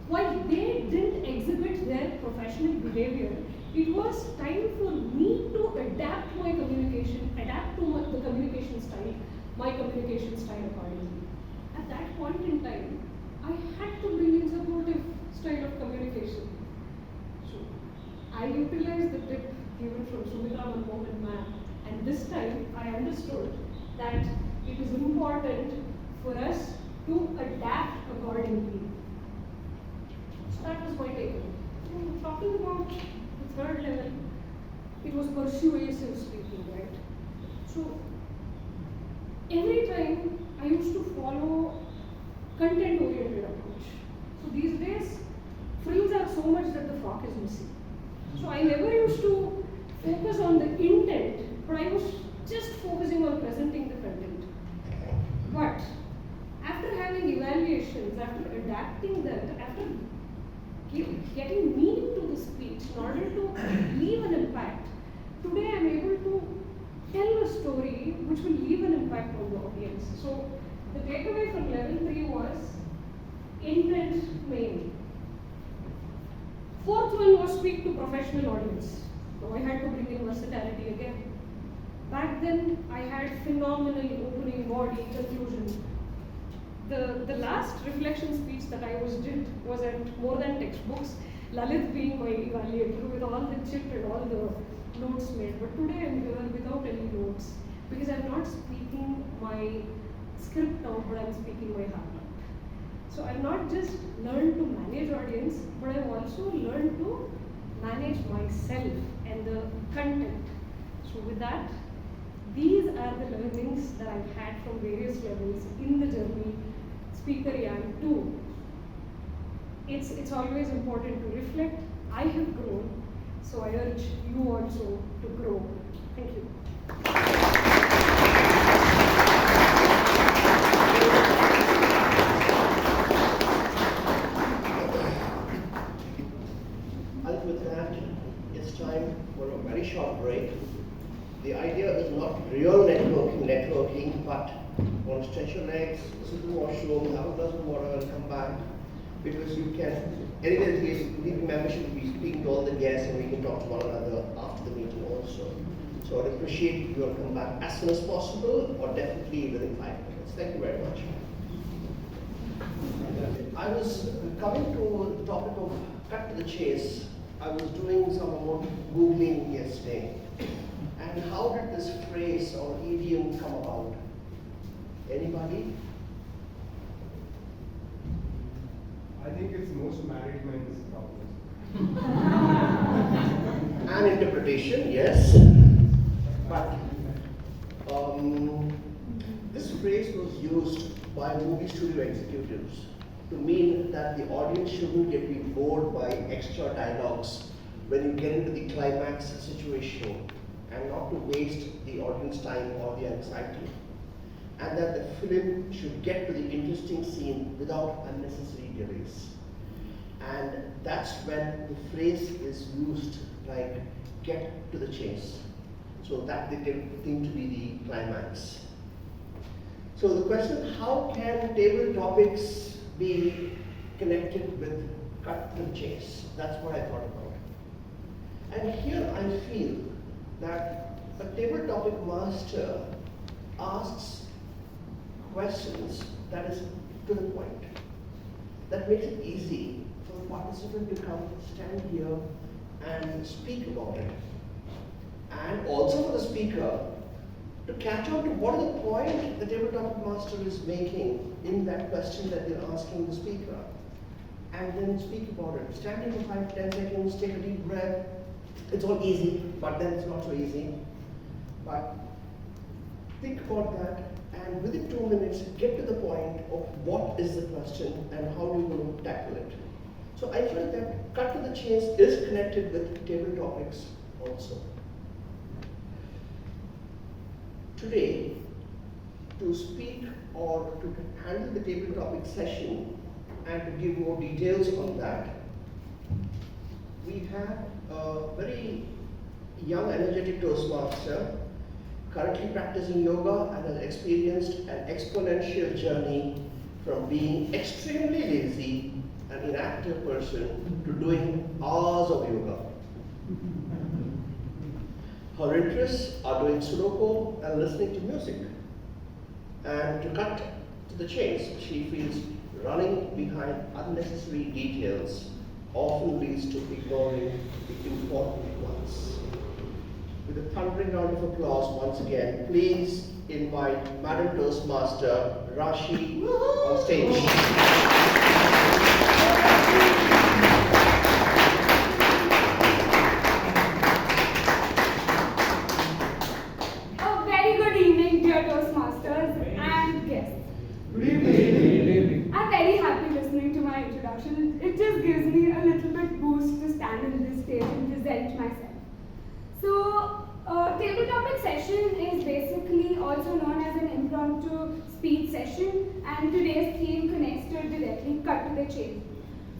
S15: While they didn't exhibit their professional behavior, it was time for me to adapt my communication, adapt to the communication style, my communication style accordingly. At that point in time, I had to bring in supportive style of communication. So I utilized the tip given from Sumitra Manmohan ma'am, and this time I understood that it is important for us to adapt accordingly. So that was my takeaway. Talking about the third level, it was persuasive speaking, right? So every time I used to follow content-oriented approach. So these days, frills are so much that the frock is missing. So I never used to focus on the intent, but I was just focusing on presenting the content. But after having evaluations, after adapting that, after getting meaning to the speech in order to leave an impact, today I am able to tell a story which will leave an impact on the audience. So the takeaway from level 3 was intent main. Fourth one was speak to professional audience. So I had to bring in versatility again. Back then I had phenomenal opening body conclusion. the last reflection speech that I did was at more than textbooks, Lalit being my evaluator with all the chit and all the notes made. But today I'm here without any notes because I'm not speaking my script out, but I'm speaking my heart out. So I've not just learned to manage audience, but I've also learned to manage myself and the content. So with that, these are the learnings that I've had from various levels in the journey, Speaker Yang 2. It's always important to reflect. I have grown, so I urge you also to grow. Thank you.
S8: And with that, it's time for a very short break. The idea is not real networking, but want to stretch your legs, sit in the washroom, have a glass of water, and come back. Because you can, anyway, the meeting membership will be speaking to all the guests, and we can talk to one another after the meeting also. So I'd appreciate if you will come back as soon as possible, or definitely within 5 minutes. Thank you very much. I was coming to the topic of cut to the chase. I was doing some more Googling yesterday. And how did this phrase or idiom come about? Anybody?
S16: I think it's most married men's problem.
S8: An interpretation, yes. But this phrase was used by movie studio executives to mean that the audience shouldn't get be bored by extra dialogues when you get into the climax situation, and not to waste the audience time or the anxiety. And that the film should get to the interesting scene without unnecessary delays. And that's when the phrase is used, like, get to the chase. So that they can think to be the climax. So the question, how can table topics be connected with cut to the chase? That's what I thought about. And here I feel that a table topic master asks questions that is to the point, that makes it easy for the participant to come stand here and speak about it, and also for the speaker to catch on to what is the point the table topic master is making in that question that they're asking the speaker, and then speak about it. Standing for 5-10 seconds, take a deep breath. It's all easy, but then it's not so easy. But think about that, and within 2 minutes, get to the point of what is the question and how do you going to tackle it. So I feel that cut to the chase is connected with table topics also. Today, to speak or to handle the table topic session and to give more details on that, we have a very young, energetic Toastmaster, currently practicing yoga and has experienced an exponential journey from being extremely lazy and inactive person to doing hours of yoga. Her interests are doing Sudoku and listening to music. And to cut to the chase, she feels running behind unnecessary details often leads to ignoring the important ones. With a thundering round of applause once again, please invite Madam Toastmaster Rashi on stage.
S13: A very good evening, dear Toastmasters and guests.
S12: Good evening.
S13: I'm very happy listening to my introduction. It just gives me a little bit boost to stand on this stage and present myself. So, table topic session is basically also known as an impromptu speech session, and today's theme connects to it directly, cut to the chase.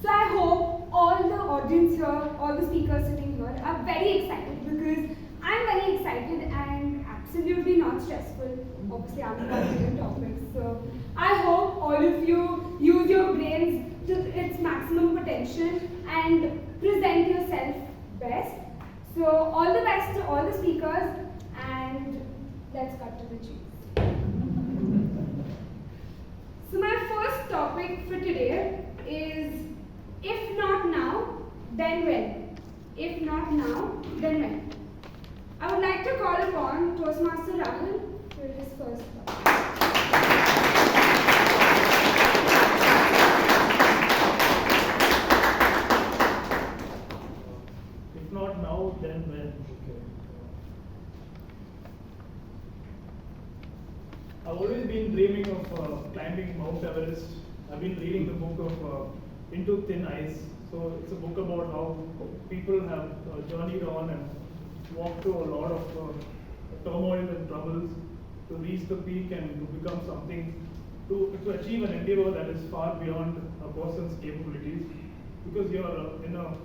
S13: So I hope all the audience here, all the speakers sitting here are very excited, because I'm very excited and absolutely not stressful. Obviously, I'm covering the topics. So I hope all of you use your brains to its maximum potential and present yourself best. So all the best to all the speakers, and let's cut to the chase. So my first topic for today is, if not now, then when? If not now, then when? I would like to call upon Toastmaster Rahul for his first topic.
S17: If not now, then when? Okay. I've always been dreaming of climbing Mount Everest. I've been reading the book of Into Thin Ice. So it's a book about how people have journeyed on and walked through a lot of turmoil and troubles to reach the peak and to become something, to achieve an endeavor that is far beyond a person's capabilities. Because you're in a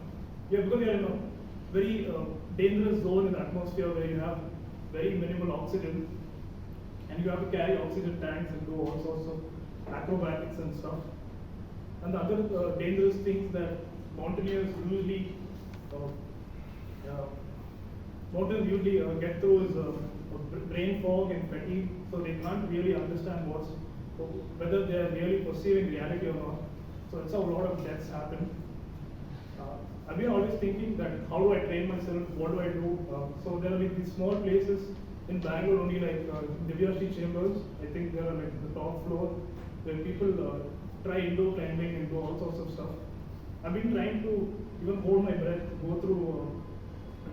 S17: very dangerous zone in the atmosphere where you have very minimal oxygen, and you have to carry oxygen tanks and do all sorts of acrobatics and stuff. And the other dangerous things that mountaineers usually get through is brain fog and fatigue, so they can't really understand whether they are really perceiving reality or not. So that's how a lot of deaths happen. I've been always thinking that how do I train myself, what do I do? So there are these small places in Bangalore only, like Divyashi Chambers. I think they are like the top floor where people try indoor climbing and do all sorts of stuff. I've been trying to even hold my breath, go through,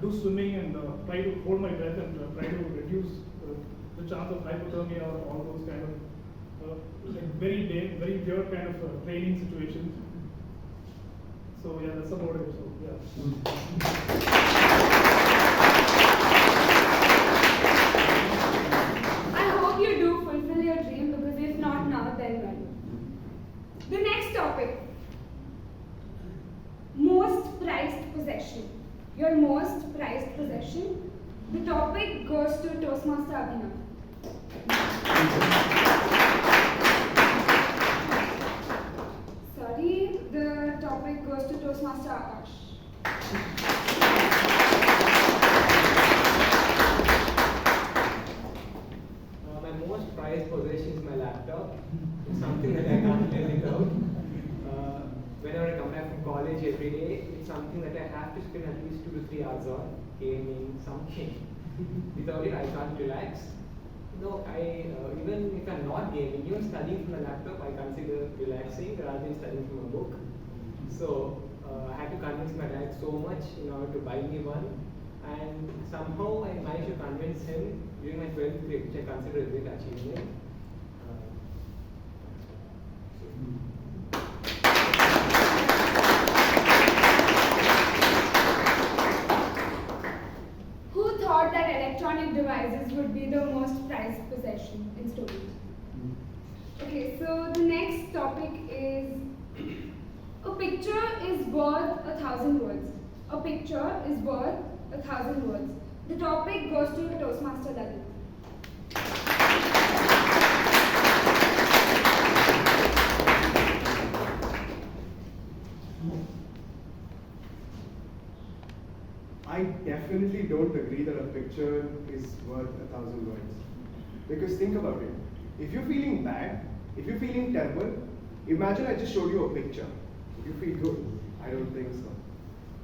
S17: do swimming and try to hold my breath and try to reduce the chance of hypothermia or all those kind of like very pure kind of training situations. So yeah, that's about it. So yeah.
S13: I hope you do fulfill your dream, because if not now, then when? The next topic, most prized possession. Your most prized possession. The topic goes to Toastmaster Abhinav. Sorry, the topic goes to Toastmaster Akash.
S12: My most prized possession is my laptop. It's something that I can't live without. Whenever I come back from college every day, it's something that I have to spend at least 2 to 3 hours on, gaming, something. Without it, I can't relax. No, even if I'm not gaming, even studying from a laptop, I consider relaxing rather than studying from a book. So I had to convince my dad so much in order to buy me one, and somehow I managed to convince him during my 12th grade, which I consider a great achievement.
S13: Who thought that electronic devices would be the most prized possession in storage? Okay, so the next topic is, a picture is worth 1,000 words. A picture is worth 1,000 words. The topic goes to Toastmaster Lalit.
S16: I definitely don't agree that a picture is worth 1,000 words. Because think about it. If you're feeling bad, if you're feeling terrible, imagine I just showed you a picture. Would you feel good? I don't think so.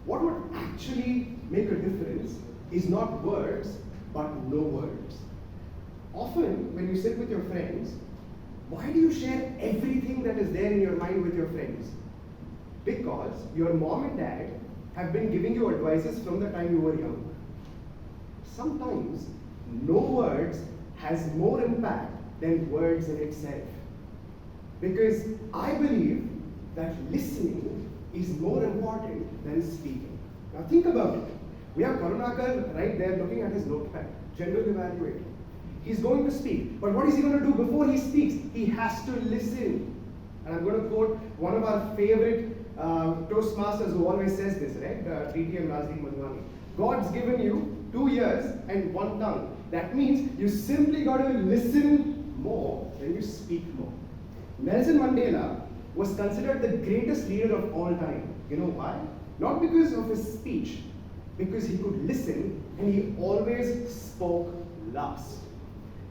S16: What would actually make a difference is not words, but no words. Often, when you sit with your friends, why do you share everything that is there in your mind with your friends? Because your mom and dad have been giving you advices from the time you were young. Sometimes, no words has more impact than words in itself. Because I believe that listening is more important than speaking. Now think about it. We have Karunakar right there looking at his notepad, general evaluator. He's going to speak, but what is he going to do before he speaks? He has to listen. And I'm going to quote one of our favorite Toastmasters who always says this, right? TTM Razdeep Madhwani. God's given you 2 ears and 1 tongue. That means you simply got to listen more than you speak more. Nelson Mandela was considered the greatest leader of all time. You know why? Not because of his speech, because he could listen and he always spoke last.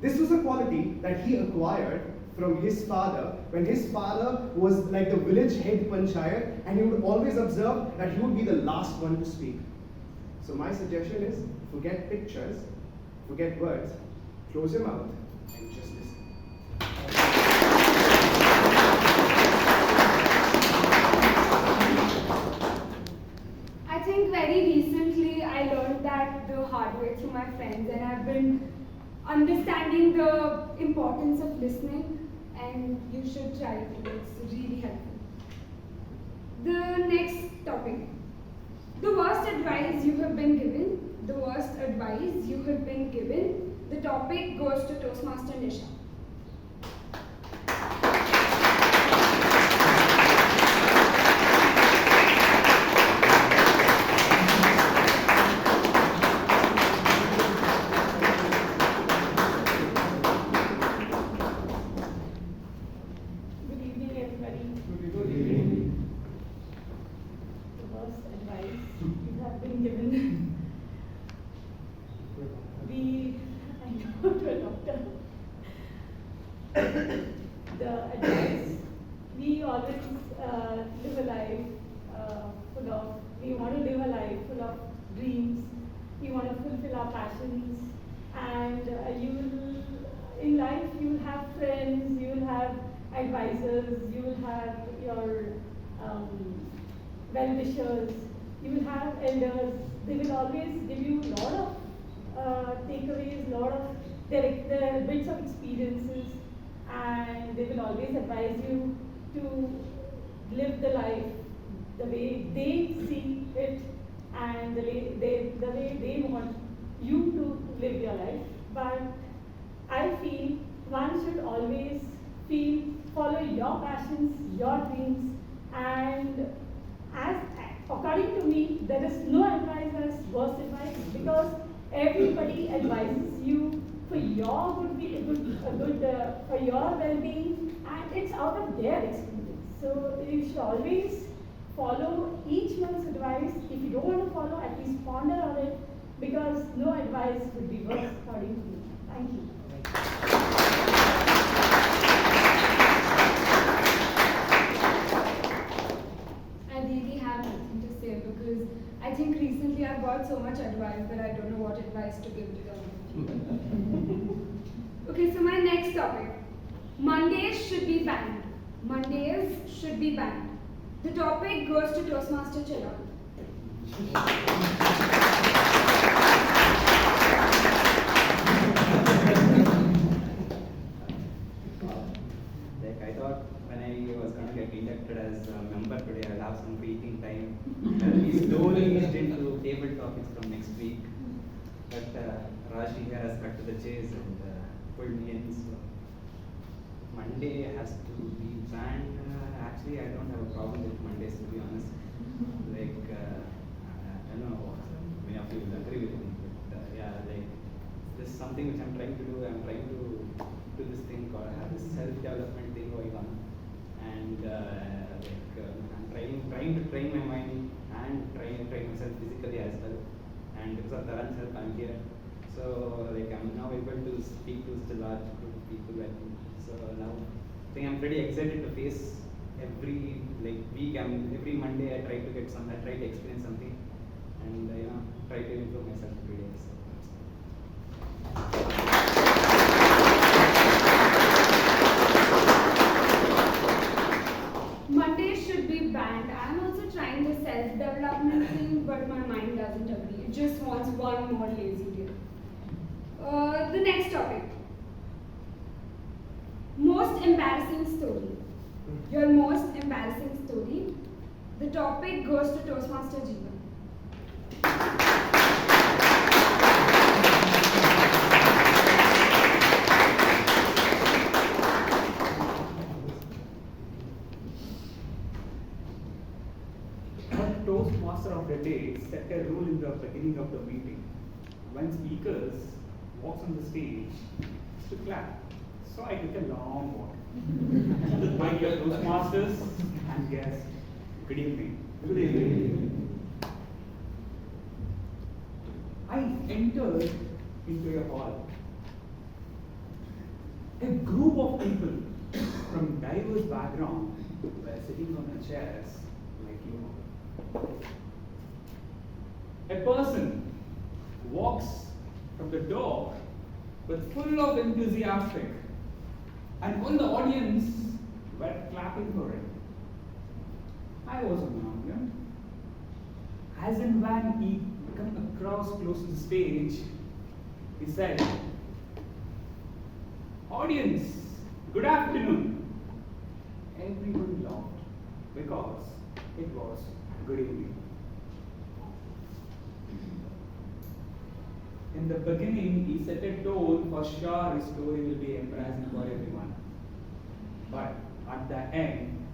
S16: This was a quality that he acquired from his father, when his father was like the village head panchayat, and he would always observe that he would be the last one to speak. So my suggestion is, forget pictures, forget words, close your mouth and just listen.
S13: I think very recently I learned that the hard way through my friends, and I've been understanding the importance of listening, and you should try it. It's really helpful. The next topic. The worst advice you have been given. The worst advice you have been given. The topic goes to Toastmaster Nisha.
S15: Good evening, everybody.
S3: Good evening.
S15: The worst advice you have been given. I go to a doctor. The advice, we always live a life we want to live a life full of dreams. We want to fulfill our passions, and in life you will have friends, you will have advisors, you will have your well-wishers, you will have elders. They will always give you a lot of takeaways, a lot of their bits of experiences, and they will always advise you to live the life the way they see it and the way they want you to live your life. But I feel one should always follow your passions, your dreams, and as according to me, there is no advice as worst advice, because everybody advises you for your for your well-being, and it's out of their experience. So you should always follow each one's advice. If you don't want to follow, at least ponder on it, because no advice would be worse according to me. Thank you.
S13: I really have nothing to say, because I think recently I've got so much advice that I don't know what advice to give to them. Okay, so my next topic. Mondays should be banned. Mondays should be banned. The topic goes to Toastmaster Chirag.
S4: Like I thought when I was going to get inducted as a member today, I'll have some breathing time. We slowly eased into table topics from next week. But Rashi here has cut to the chase and pulled me in. So Monday has to be banned. Actually, I don't have a problem with Mondays, to be honest. Like, I don't know, many of you will agree with me. But yeah, like, this is something which I'm trying to do. I'm trying to do this thing called, I have this self-development thing going on. And I'm trying to train my mind and train myself physically as well. And because of Taran's help, I'm here. So like I'm now able to speak to such a large group of people. So now I think I'm pretty excited to face every week. Every Monday I try to experience something, and try to improve myself every day.
S13: Mondays should be banned. I'm also trying the self-development thing, but my mind doesn't agree. It just wants one more lazy day. The next topic. Most embarrassing story. Your most embarrassing story. The topic goes to Toastmaster Jeevan.
S6: One Toastmaster of the day set a rule in the beginning of the meeting. When speakers walks on the stage, is to clap. So I took a long walk. My dear Toastmasters and guests, good evening. Good evening. I entered into a hall. A group of people from diverse background were sitting on the chairs like you all. A person walks from the door with full of enthusiastic, and all the audience were clapping for him. I was among them. As and when he come across close to the stage, he said, "Audience, good afternoon." Everyone laughed because it was good evening. In the beginning, he set a tone for sure his story will be embarrassing for everyone. But at the end,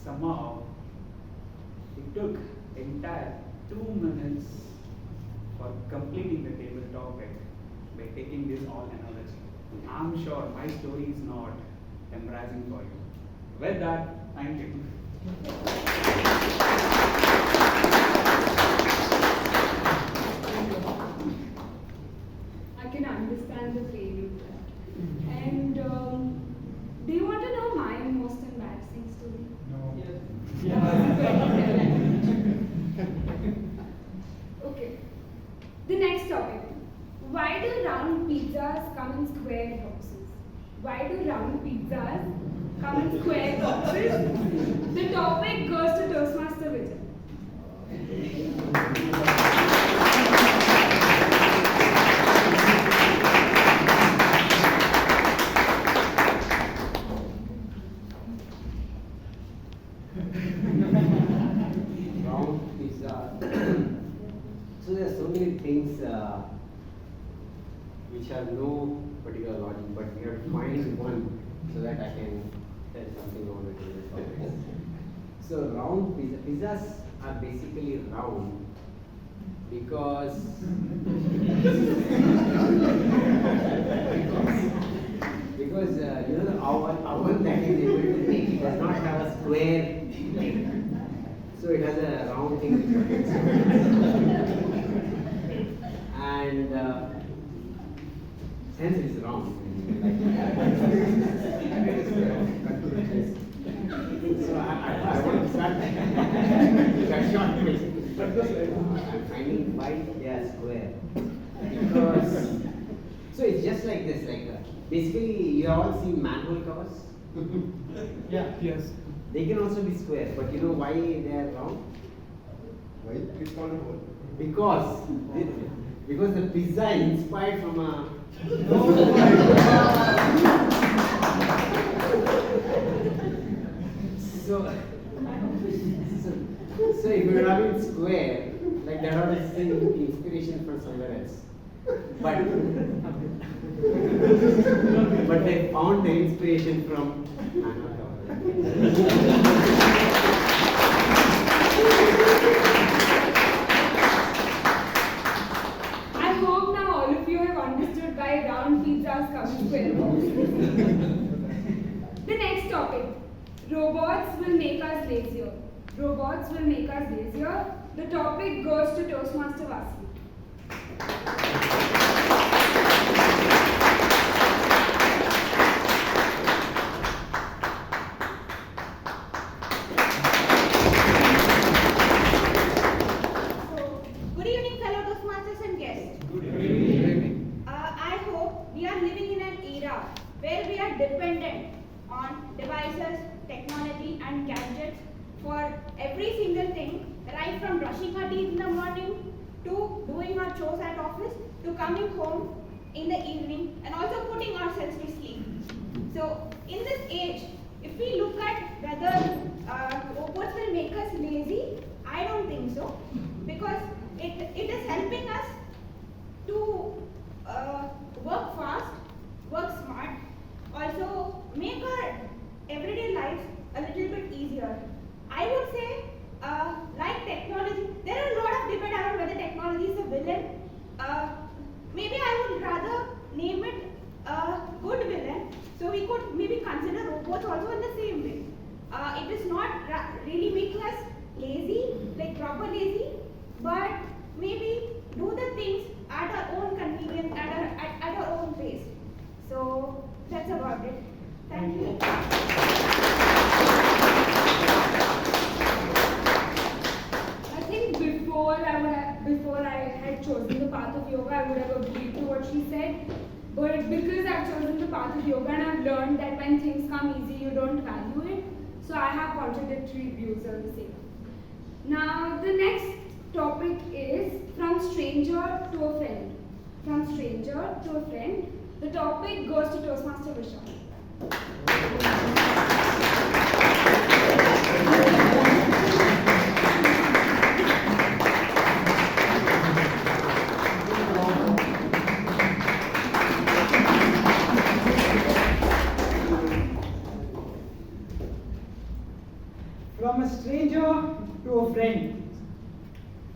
S6: somehow, it took entire 2 minutes for completing the table topic by taking this all analogy. I'm sure my story is not embarrassing for you. With that, thank you.
S15: I can understand the pain you felt. And do you want to know my most embarrassing story?
S6: No.
S15: Okay. The next topic. Why do round pizzas come in square boxes? Why do round pizzas come in square boxes? The topic goes to Toastmaster Vijay.
S18: Round pizza. So there are so many things which have no particular logic, but we have to find one so that I can tell something on it in this topic. So round pizzas are basically round because you know the oven that is able to make it does not have a square lid. So it has a round thing which rotates. And hence it is round. So I want to start that short basically. I'm finding why they are square. Because so it's just like this, basically you have all seen manhole covers?
S6: Yeah, yes.
S18: They can also be square, but you know why they are round?
S2: Why? It's called a hole.
S18: Because the pizza is inspired from a so if you're having square, like that ought to see inspiration from somewhere else. But they found the inspiration from
S15: I hope now all of you have understood why round pizzas come in square boxes. The next topic. Robots will make us lazier. Robots will make us lazier. The topic goes to Toastmaster Vasi.
S19: Good evening, fellow Toastmasters and guests.
S6: Good evening.
S19: I hope we are living in an era where we are dependent on devices, technology, and gadgets for every single thing, right from brushing our teeth in the morning to doing our chores at office to coming home in the evening and also putting ourselves to sleep. So, in this age, if we look at whether robots will make us lazy, I don't think so, because it is helping us to work fast, work smart, also make our everyday lives a little bit easier. I would say, like technology, there are a lot of debate around whether technology is a villain. Maybe I would rather name it a good villain, so we could maybe consider robots also in the same way. It is not really making us lazy, like proper lazy, but maybe do the things at our own convenience, at our own pace. So that's about it. But because I've chosen the path of yoga and I've learned that when things come easy, you don't value it. So I have contradictory views on the same. Now, the next topic is from stranger to a friend. From stranger to a friend. The topic goes to Toastmaster Vishal.
S3: From a stranger to a friend.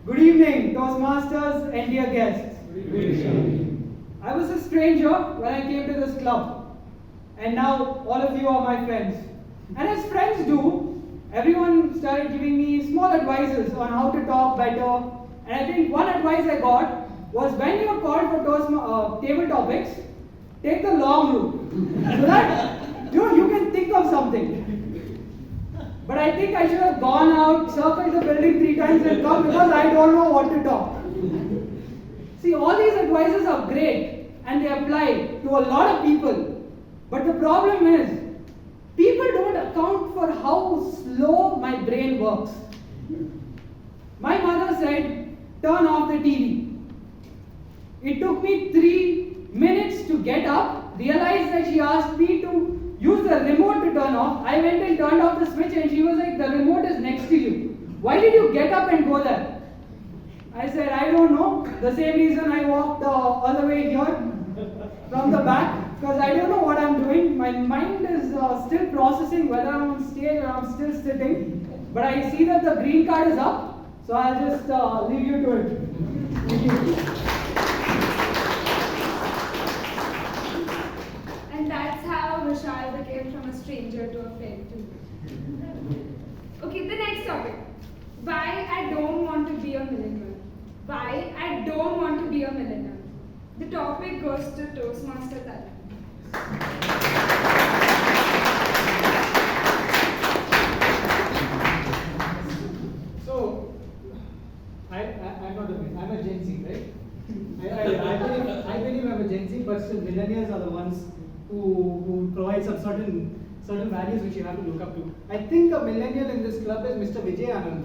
S3: Good evening, Toastmasters and dear guests. Good evening. I was a stranger when I came to this club, and now all of you are my friends. And as friends do, everyone started giving me small advices on how to talk better. And I think one advice I got was when you are called for table topics, take the long route so that you can think of something. But I think I should have gone out, circled the building 3 times and come because I don't know what to talk. See, all these advices are great and they apply to a lot of people. But the problem is, people don't account for how slow my brain works. My mother said, turn off the TV. It took me 3 minutes to get up, realize that she asked me to use the remote to turn off. I went and turned off the switch and she was like, the remote is next to you. Why did you get up and go there? I said, I don't know. The same reason I walked all the way here from the back, because I don't know what I'm doing. My mind is still processing whether I'm on stage or I'm still sitting. But I see that the green card is up, so I'll just leave you to it. Thank you.
S19: And that's how Vishal became from a stranger to a friend too. Okay, the next topic. Why I don't want to be a millionaire. Why I don't want to be a millionaire. The topic goes to Toastmaster Tala.
S3: So, I'm a Gen Z, right? I believe I'm a Gen Z, but still millennials are the ones who provide some certain values which you have to look up to. I think a millennial in this club is Mr. Vijay Anand.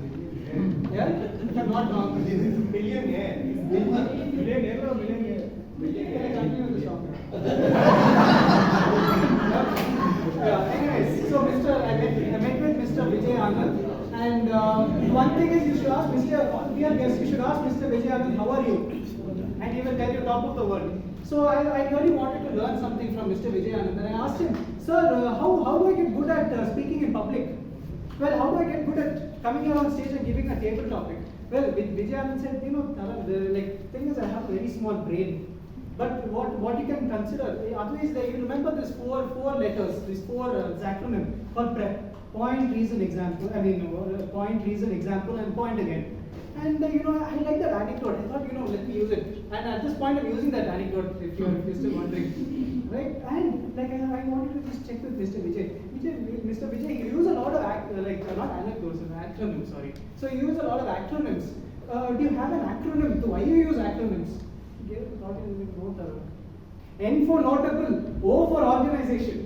S3: Yeah? If I'm not wrong. Millionaire. Millionaire or millionaire? Millionaire. Continue with the song. Anyways, so I met with Mr. Vijay Anand. And one thing is, you should ask dear guest, you should ask Mr. Vijay Anand, how are you? And he will tell you top of the world. So I really wanted to learn something from Mr. Vijay Anand. And I asked him, sir, how do I get good at speaking in public? Well, how do I get good at coming here on stage and giving a table topic? Well, Vijay Anand said, Taran, the thing is I have a very small brain. But what you can consider, at least you remember these four letters, these 4 acronym called PREP. Point, reason, example, point, reason, example, and point again. And I like that anecdote. I thought, let me use it. And at this point, I'm using that anecdote if you're still wondering. Right? And I wanted to just check with Mr. Vijay. Mr. Vijay, you use a lot of not anecdotes, acronyms, sorry. So you use a lot of acronyms. Do you have an acronym? Why do you use acronyms? N for notable, O for organization.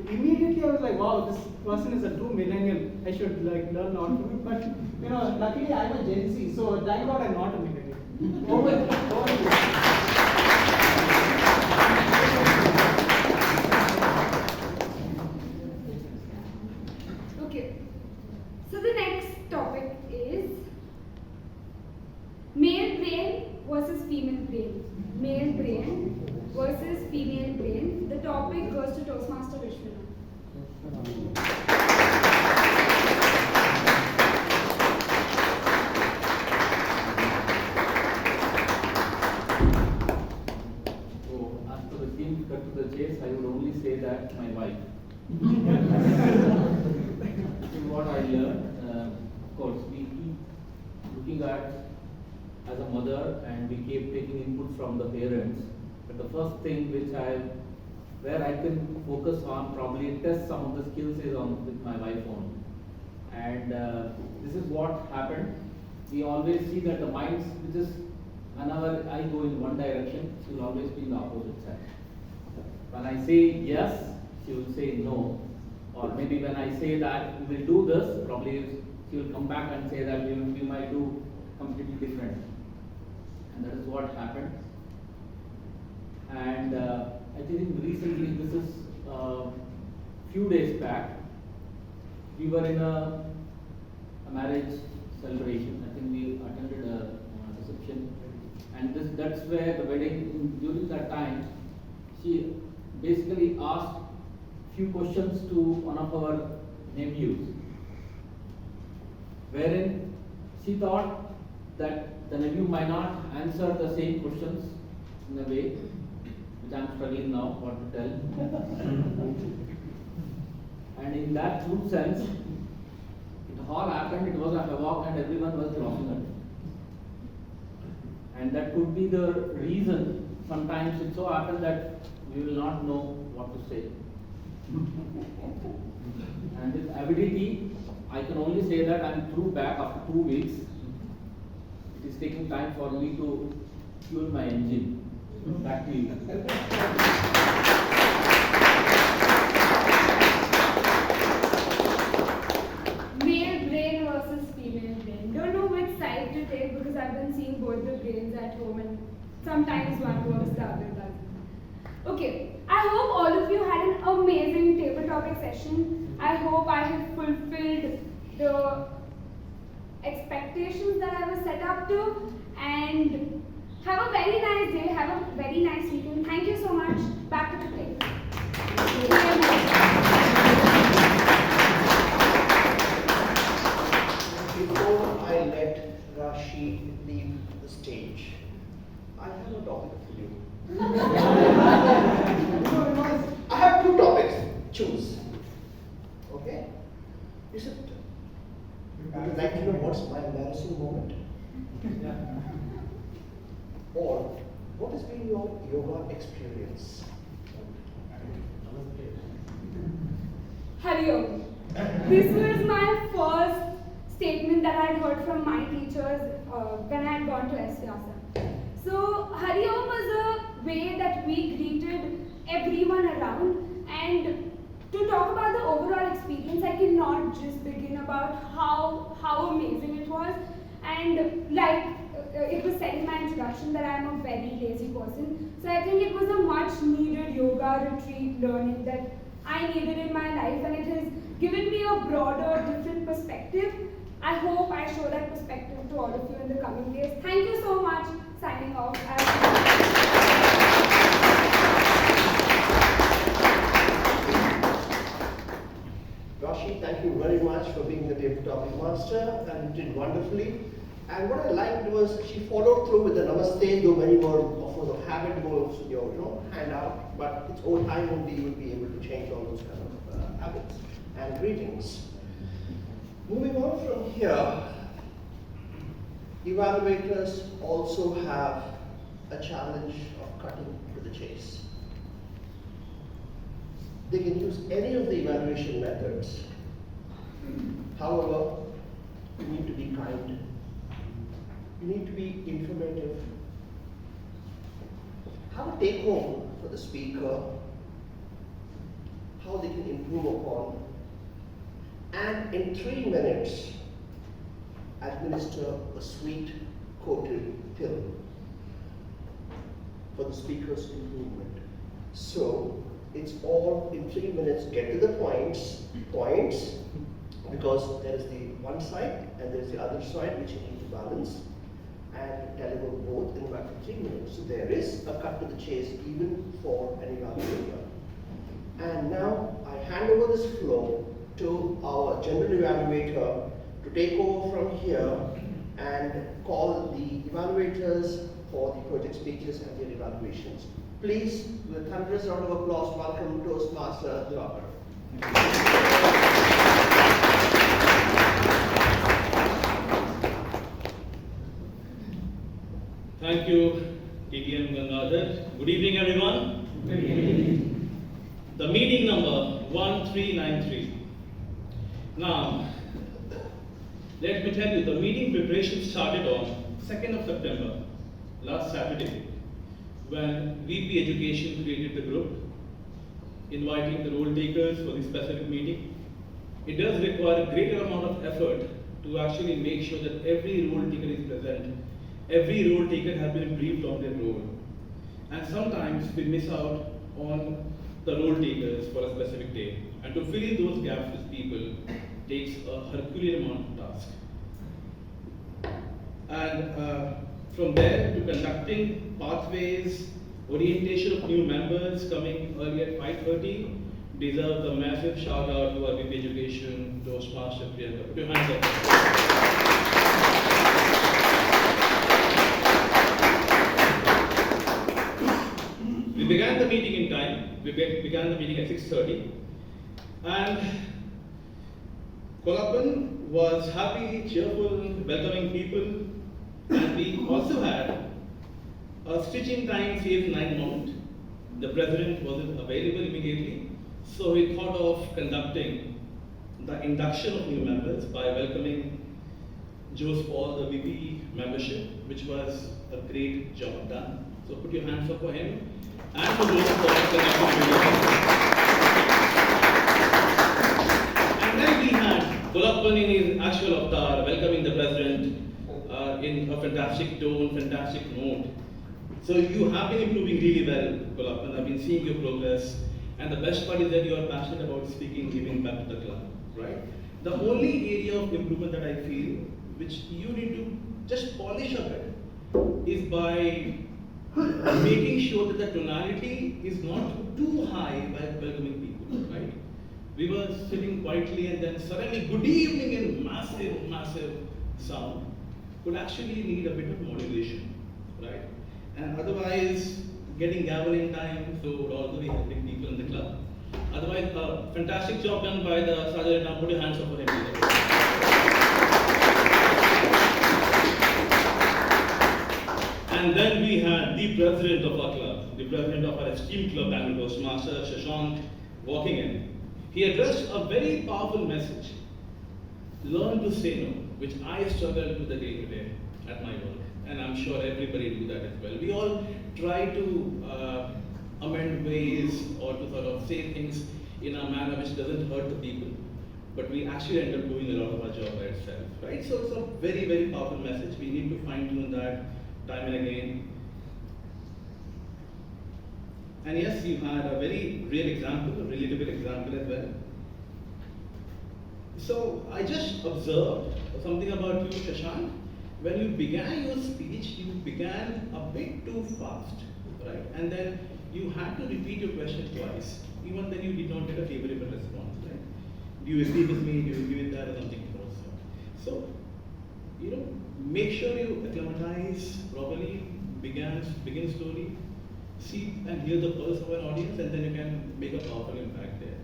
S3: Immediately I was like, wow, this person is a true millennial. I should learn a lot from him. But luckily I'm a Gen Z, so thank God I'm not a millennial.
S19: Okay. So the next topic is male brain versus female brain. Male brain versus female brain. The topic goes to Toastmaster Vishwanath.
S20: So, after the king cut to the chase, I would only say that my wife. What I learned, of course, we keep looking at as a mother and we keep taking input from the parents. But the first thing where I can focus on, probably test some of the skills is with my wife only. And this is what happened. We always see that the minds which is whenever I go in one direction, she will always be in the opposite side. When I say yes, she will say no. Or maybe when I say that we will do this, probably she will come back and say that we might do completely different. And that is what happened. And I think recently, this is few days back, we were in a marriage celebration. I think we attended a reception, and that's where the wedding, during that time, she basically asked few questions to one of our nephews, wherein she thought that the nephew might not answer the same questions in a way which I am struggling now what to tell. And in that true sense, it all happened, it was a havoc and everyone was laughing at it. And that could be the reason. Sometimes it so happened that we will not know what to say. And with avidity, I can only say that I am through back after 2 weeks. It is taking time for me to fuel my engine. Back to you.
S13: Male brain versus female brain. Don't know which side to take because I've been seeing both the brains at home and sometimes one works, the other doesn't. Okay, I hope all of you had an amazing table topic session. I hope I have fulfilled the expectations that I was set up to, and have a very nice day, have a very nice weekend. Thank you so much. Back to the table.
S8: Before I let Rashi leave the stage, I have a topic for you. I have 2 topics. Choose. Okay? Is it? Would you like to know what's my embarrassing moment? Or what has been your yoga experience?
S13: Hari Om. This was my first statement that I had heard from my teachers when I had gone to SYASA. So Hari Om was a way that we greeted everyone around, and to talk about the overall experience, I cannot just begin about how amazing it was. And like it was said in my introduction that I am a very lazy person. So I think it was a much needed yoga retreat learning that I needed in my life, and it has given me a broader, different perspective. I hope I show that perspective to all of you in the coming days. Thank you so much. Signing off.
S8: Rashi, thank you very much for being the table topic master, and you did wonderfully. And what I liked was she followed through with the namaste, though many were of course of habit, more of your hand out, but it's over time only you will be able to change all those kind of habits and greetings. Moving on from here, evaluators also have a challenge of cutting to the chase. They can use any of the evaluation methods. However, you need to be kind. You need to be informative. Have a take home for the speaker, how they can improve upon, and in 3 minutes, administer a sweet coated pill for the speaker's improvement. So it's all in 3 minutes, get to the points, because there is the one side and there's the other side which you need to balance, and deliver both in about 3 minutes. So there is a cut to the chase even for an evaluator. And now I hand over this floor to our general evaluator to take over from here and call the evaluators for the project speeches and their evaluations. Please, with a thunderous round of applause, welcome Toastmaster Dr.
S21: Thank you, TTM Gangadhar. Good evening, everyone.
S20: Good evening.
S21: The meeting number 1393. Now, let me tell you, the meeting preparation started on 2nd of September. last Saturday when VP Education created the group, inviting the role takers for the specific meeting. It does require a greater amount of effort to actually make sure that every role taker is present. Every role taker has been briefed on their role. And sometimes we miss out on the role takers for a specific day. And to fill in those gaps with people takes a Herculean amount of task. And from there to conducting pathways, orientation of new members coming early at 5:30 deserve a massive shout out to our VP Education, Toastmaster Priyanka. Put your hands up. We began the meeting in time. We began the meeting at 6:30. And Kolappan was happy, cheerful, welcoming people. And we also had a stitching time saves 9 moment. The president wasn't available immediately, so we thought of conducting the induction of new members by welcoming Jose Paul, the VP membership, which was a great job done. So put your hands up for him and for Jose Paul And then we had Kolappan in his actual avatar welcoming the president in a fantastic tone, fantastic note. So you have been improving really well, Kolappan. I've been seeing your progress. And the best part is that you are passionate about speaking, giving back to the club, right? The only area of improvement that I feel, which you need to just polish a bit, is by making sure that the tonality is not too high by welcoming people, right? We were sitting quietly and then suddenly, good evening in massive, massive sound could actually need a bit of modulation, right? And otherwise, getting gaveling time, so would also be helping people in the club. Otherwise, fantastic job done by the Sergeant. Now put your hands up for him. And then we had the president of our club, the president of our esteemed club, Bangalore Toastmasters, Shashank, walking in. He addressed a very powerful message. Learn to say no, which I struggle to the day at my work. And I'm sure everybody do that as well. We all try to amend ways or to sort of say things in a manner which doesn't hurt the people. But we actually end up doing a lot of our job by itself, right? So it's a very, very powerful message. We need to fine tune that time and again. And yes, you had a very real example, a relatable example as well. So I just observed something about you, Shashank. When you began your speech, you began a bit too fast, right? And then you had to repeat your question twice. Even then you did not get a favorable response, right? Do you agree with me? Do you agree with that or something else? So, make sure you acclimatize properly, begin slowly, see and hear the pulse of an audience, and then you can make a powerful impact there,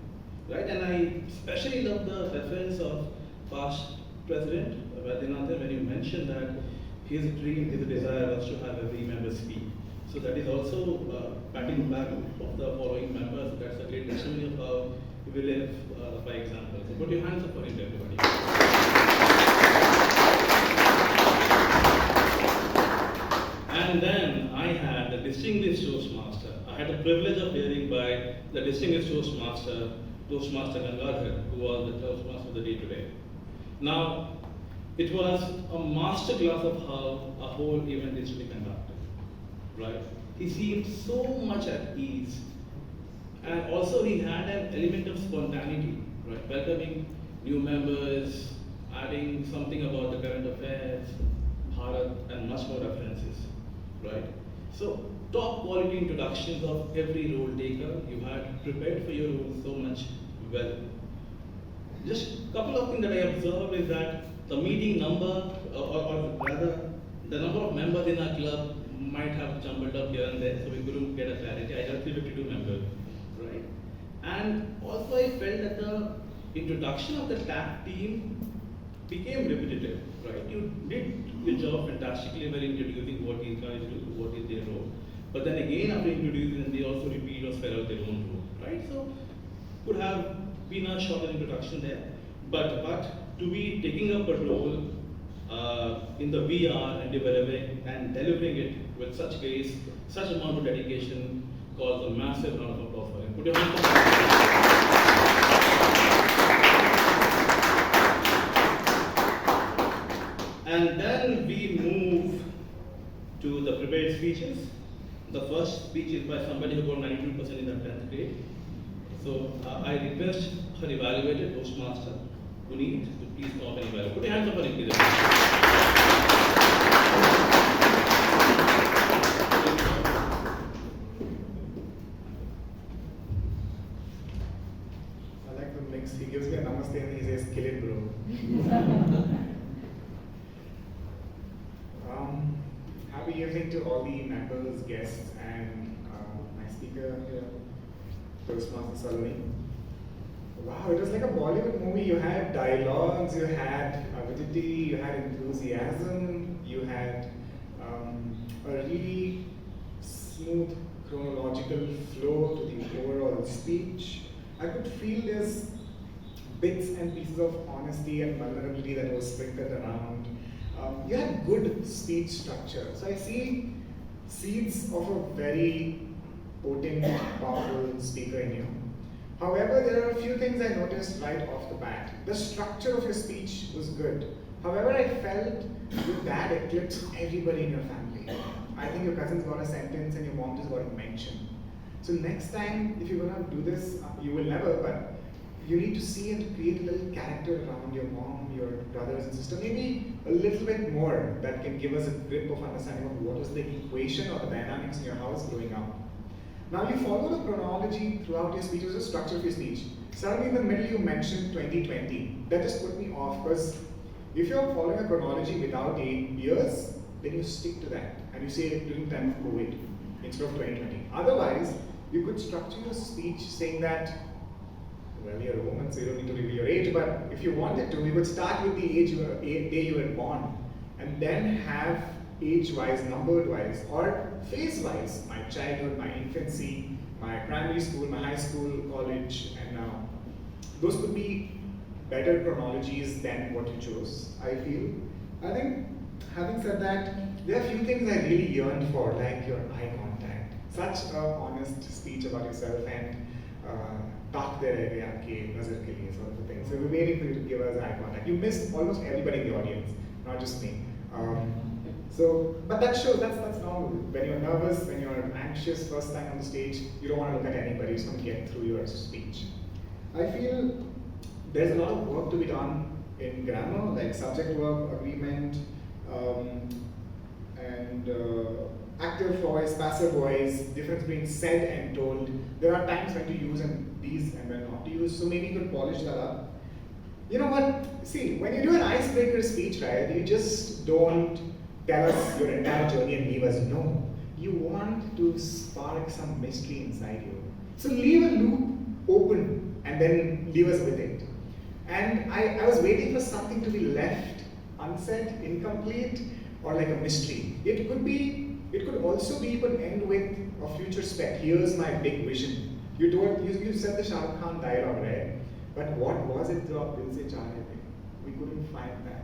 S21: right? And I especially love the reference of past President Vaidyanathan when you mentioned that his dream, his desire was to have every member speak. So that is also patting back of the following members. That's a great testimony of how we live by example. So put your hands up for it, everybody. And then I had the distinguished Toastmaster. I had the privilege of hearing by the distinguished Toastmaster, Toastmaster Gangadhar, who was the Toastmaster of the day today. Now, it was a master class of how a whole event is to be conducted, right? He seemed so much at ease. And also he had an element of spontaneity, right? Welcoming new members, adding something about the current affairs, Bharat, and much more references, right? So, top quality introductions of every role taker. You had prepared for your role so much well. Just a couple of things that I observed is that the meeting number, or rather, the number of members in our club might have jumbled up here and there, so we couldn't get a clarity. I got 352 members, right? And also I felt that the introduction of the tag team became repetitive, right? You did your job fantastically well introducing what these guys do, what is their role. But then again, after introducing them, they also repeat or spell out their own role, right? So, could have been a shorter introduction there. But to be taking up a role in the VR and developing and delivering it with such grace, such amount of dedication, calls a massive round of applause for him. Put your hands up. And then we move to the prepared speeches. The first speech is by somebody who got 92% in the 10th grade. So I request her evaluator, Toastmaster, Puneet, to please come up and evaluate. Put your hands up for him, please.
S10: I like the mix. He gives me a namaste and he says, "Kill it, bro." Happy evening to all the members, guests, and my speaker here, Toastmaster Saloni. Wow, it was like a Bollywood movie. You had dialogues, you had avidity, you had enthusiasm, you had a really smooth chronological flow to the overall speech. I could feel there's bits and pieces of honesty and vulnerability that was sprinkled around. You had good speech structure. So I see seeds of a very potent, powerful speaker in you. However, there are a few things I noticed right off the bat. The structure of your speech was good. However, I felt your dad eclipsed everybody in your family. I think your cousin's got a sentence and your mom just got a mention. So next time, if you're gonna do this, you will never, but you need to see and create a little character around your mom, your brothers and sisters, maybe a little bit more that can give us a grip of understanding of what was the equation or the dynamics in your house growing up. Now you follow the chronology throughout your speech, it was a structure of your speech. Suddenly in the middle you mentioned 2020. That just put me off because if you're following a chronology without 8 years, then you stick to that and you say during the time of COVID instead of 2020. Otherwise, you could structure your speech saying that, well, you're a woman, so you don't need to reveal your age, but if you wanted to, we would start with the day you were born, and then have age-wise, numbered-wise, or phase-wise, my childhood, my infancy, my primary school, my high school, college, and now. Those could be better chronologies than what you chose, I feel. I think, having said that, there are a few things I really yearned for, like your eye contact. Such an honest speech about yourself and talk there nazar ke liye sort of a thing. So we're waiting for you to give us eye contact. You missed almost everybody in the audience, not just me. But that shows, that's normal. When you're nervous, when you're anxious first time on the stage, you don't want to look at anybody, you just want to get through your speech. I feel there's a lot of work to be done in grammar, like subject verb, agreement, and active voice, passive voice, difference between said and told. There are times when to use these and when not to use, so maybe you could polish that up. You know what? See, when you do an icebreaker speech, right, you just don't tell us your entire journey and leave us. No. You want to spark some mystery inside you. So leave a loop open and then leave us with it. And I was waiting for something to be left unsaid, incomplete, or like a mystery. It could also be, you could end with a future spec. Here's my big vision. You said the Shah Rukh Khan dialogue, right? But what was it? We couldn't find that.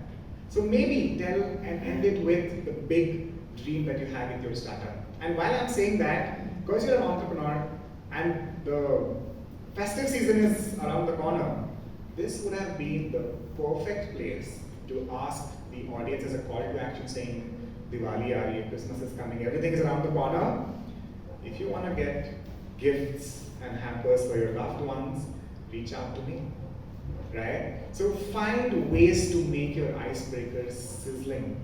S10: So maybe tell and end it with the big dream that you have with your startup. And while I'm saying that, because you're an entrepreneur and the festive season is around the corner, this would have been the perfect place to ask the audience as a call to action saying, Diwali aa rahi hai, Christmas is coming, everything is around the corner. If you want to get gifts and hampers for your loved ones, reach out to me, right? So find ways to make your icebreakers sizzling.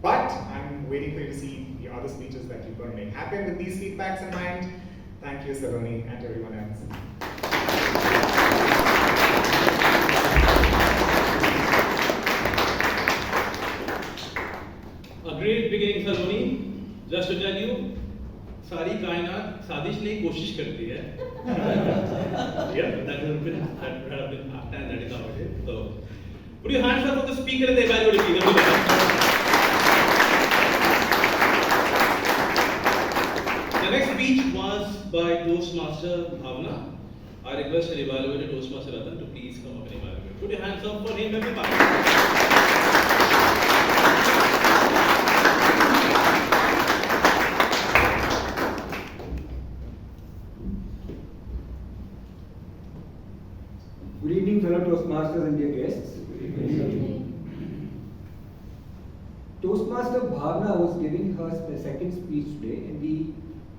S10: But I'm waiting for you to see the other speeches that you're going to make happen with these feedbacks in mind. Thank you, Saloni, and everyone else.
S21: A great beginning, Saloni. Just to tell you, सारी कायनात साजिश नहीं कोशिश करती है. Yeah, that has been that is how it is. So, put your hands up for the speaker and the evaluator. The next speech was by Toastmaster Bhavna. I request the evaluator Toastmaster Ratan to please come up and evaluate. Put your hands up for him, everybody.
S12: Good evening, fellow Toastmasters and dear guests. Toastmaster Bhavna was giving her second speech today, and the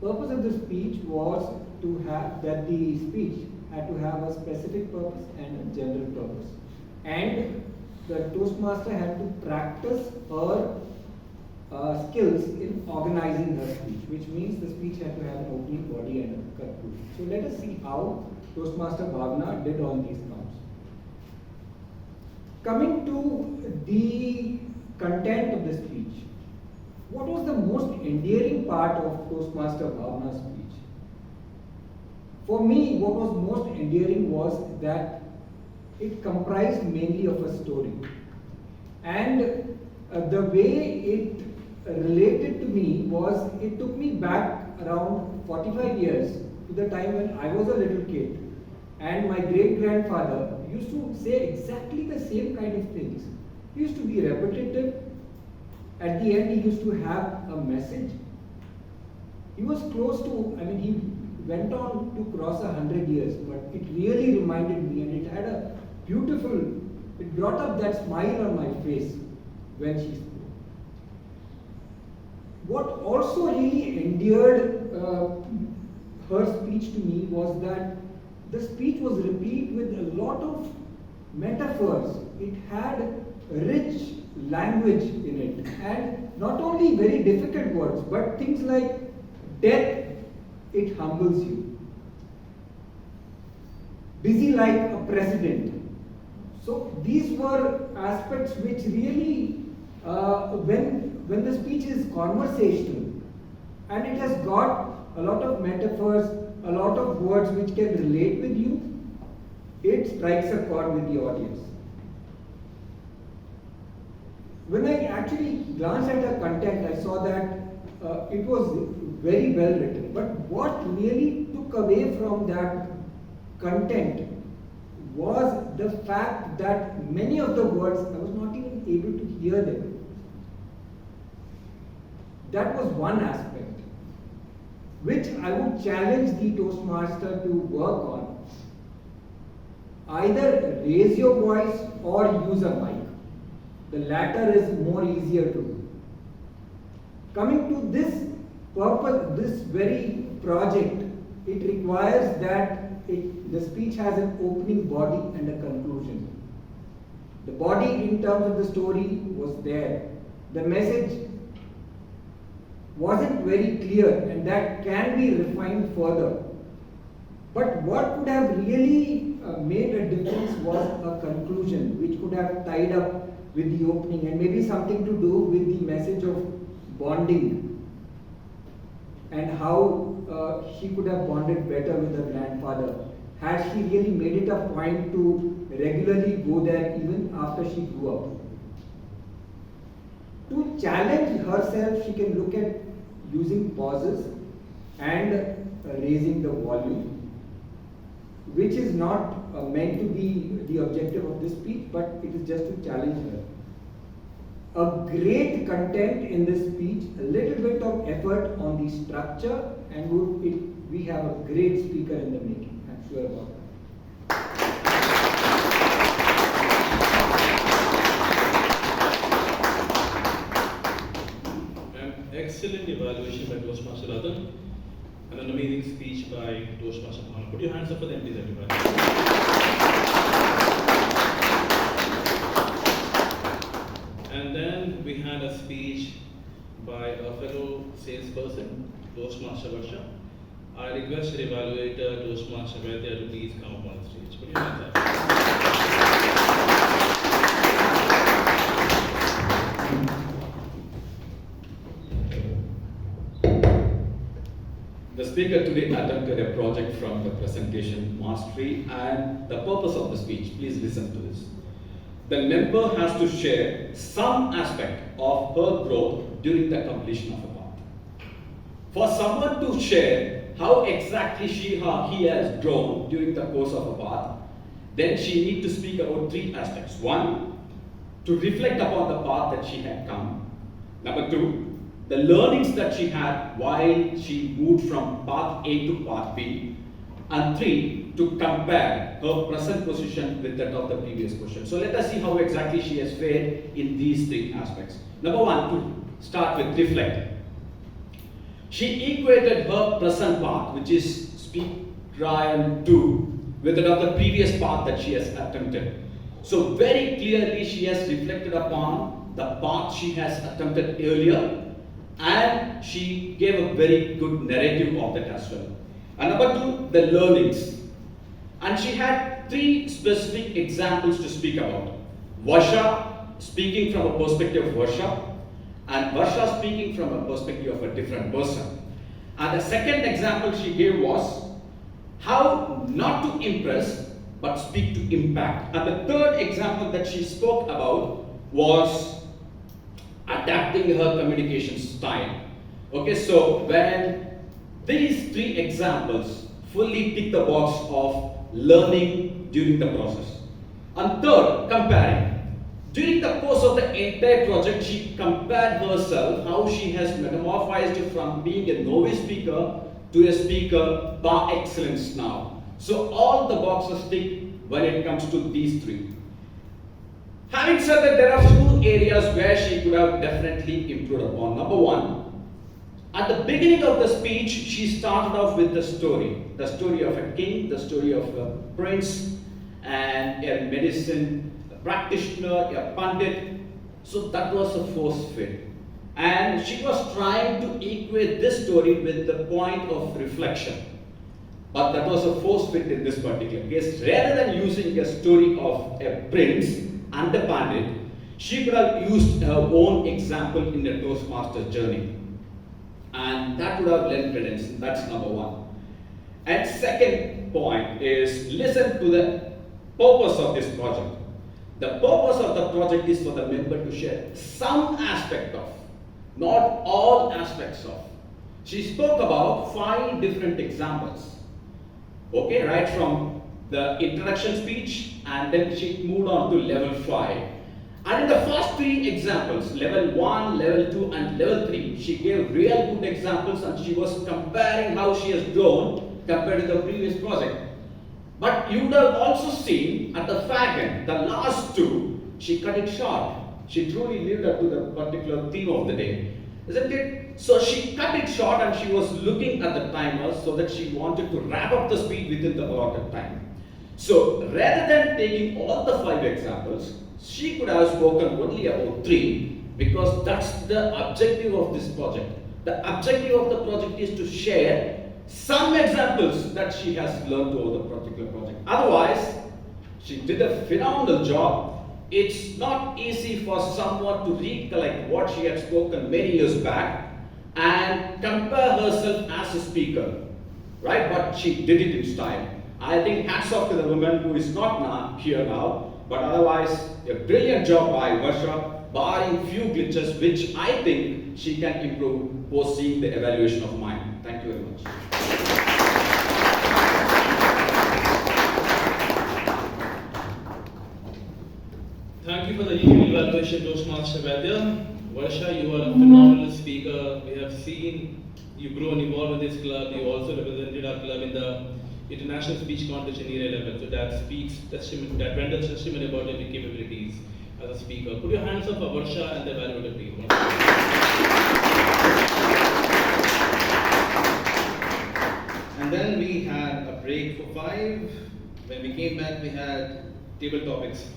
S12: purpose of the speech was to have that the speech had to have a specific purpose and a general purpose. And the Toastmaster had to practice her skills in organizing her speech, which means the speech had to have an opening, body, and a conclusion. So let us see how Toastmaster Bhavna did on these counts. Coming to the content of the speech, what was the most endearing part of Toastmaster Bhavna's speech? For me, what was most endearing was that it comprised mainly of a story. And the way it related to me was, it took me back around 45 years to the time when I was a little kid. And my great-grandfather used to say exactly the same kind of things. He used to be repetitive. At the end, he used to have a message. He was close to, he went on to cross 100 years, but it really reminded me, and it had a beautiful, it brought up that smile on my face when she spoke. What also really endeared her speech to me was that the speech was replete with a lot of metaphors. It had rich language in it, and not only very difficult words, but things like death, it humbles you. Busy like a president. So these were aspects which really, when the speech is conversational, and it has got a lot of metaphors, a lot of words which can relate with you, it strikes a chord with the audience. When I actually glanced at the content, I saw that it was very well written. But what really took away from that content was the fact that many of the words, I was not even able to hear them. That was one aspect which I would challenge the Toastmaster to work on. Either raise your voice or use a mic. The latter is more easier to do. Coming to this purpose, this very project, it requires that the speech has an opening body and a conclusion. The body in terms of the story was there. The message wasn't very clear, and that can be refined further. But what could have really made a difference was a conclusion, which could have tied up with the opening, and maybe something to do with the message of bonding and how she could have bonded better with her grandfather had she really made it a point to regularly go there even after she grew up. To challenge herself, she can look at using pauses and raising the volume, which is not meant to be the objective of this speech, but it is just to challenge her. A great content in this speech, a little bit of effort on the structure, and we have a great speaker in the making. I'm sure about that.
S21: An excellent evaluation by Toastmaster Radan and an amazing speech by Toastmaster Bhavna. Put your hands up for them, please, everybody. And then we had a speech by a fellow salesperson, Toastmaster Varsha. I request the evaluator, Toastmaster Vaidya, to please come up on the stage. Put your hands up.
S14: The speaker today attempted a project from the presentation mastery, and the purpose of the speech, please listen to this. The member has to share some aspect of her growth during the completion of a path. For someone to share how exactly he has grown during the course of a path, then she needs to speak about three aspects. One, to reflect upon the path that she had come. Number two, the learnings that she had while she moved from path A to path B. And three, to compare her present position with that of the previous question. So let us see how exactly she has fared in these three aspects. Number one, to start with, reflect. She equated her present path, which is speak, try and do, with that of the previous path that she has attempted. So very clearly she has reflected upon the path she has attempted earlier, and she gave a very good narrative of that as well. And number two, the learnings. And she had three specific examples to speak about. Varsha speaking from a perspective of Varsha, and Varsha speaking from a perspective of a different person. And the second example she gave was how not to impress but speak to impact. And the third example that she spoke about was adapting her communication style. Okay, so when these three examples fully tick the box of learning during the process. And third, comparing. During the course of the entire project, she compared herself, how she has metamorphosed from being a novice speaker to a speaker par excellence now. So all the boxes tick when it comes to these three. Having said that, there are few areas where she could have definitely improved upon. Number one, at the beginning of the speech, she started off with the story of a king, the story of a prince, and a medicine practitioner, a pandit. So that was a force fit. And she was trying to equate this story with the point of reflection. But that was a force fit in this particular case. Rather than using a story of a prince and a pandit, she could have used her own example in the Toastmaster journey. And that would have lent credence. That's number one. And second point is listen to the purpose of this project. The purpose of the project is for the member to share some aspect of, not all aspects of. She spoke about 5 different examples. Okay, right from the introduction speech, and then she moved on to level 5. And in the first 3 examples, level 1, level 2, and level 3, she gave real good examples, and she was comparing how she has grown compared to the previous project. But you would have also seen at the fag end, the last 2, she cut it short. She truly lived up to the particular theme of the day, isn't it? So she cut it short, and she was looking at the timer so that she wanted to wrap up the speech within the allotted time. So rather than taking all the 5 examples, she could have spoken only about 3, because that's the objective of this project. The objective of the project is to share some examples that she has learned over the particular project. Otherwise, she did a phenomenal job. It's not easy for someone to recollect what she had spoken many years back and compare herself as a speaker, right? But she did it in style. I think hats off to the woman who is not here now, but otherwise a brilliant job by Varsha, barring few glitches which I think she can improve post seeing the evaluation of mine. Thank you very much.
S21: Thank you for the unique evaluation, Toastmaster Vaidya. Varsha, you are a phenomenal speaker. We have seen you grow and evolve in this club. You also represented our club in the International Speech Contest in year 11. So that speaks testimony, that renders testimony about your capabilities as a speaker. Put your hands up for Varsha and the evaluator team. And then we had a break for 5. When we came back, we had table topics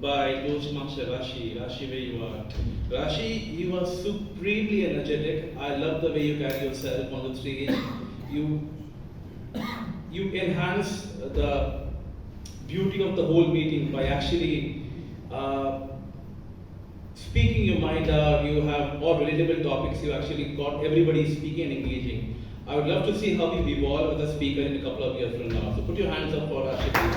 S21: by Toastmaster Rashi. Rashi, where you are. Rashi, you are supremely energetic. I love the way you carry yourself on the stage. You enhance the beauty of the whole meeting by actually speaking your mind out. You have all relatable topics. You actually got everybody speaking and engaging. I would love to see how you evolve as a speaker in a couple of years from now. So put your hands up for Rashi, please.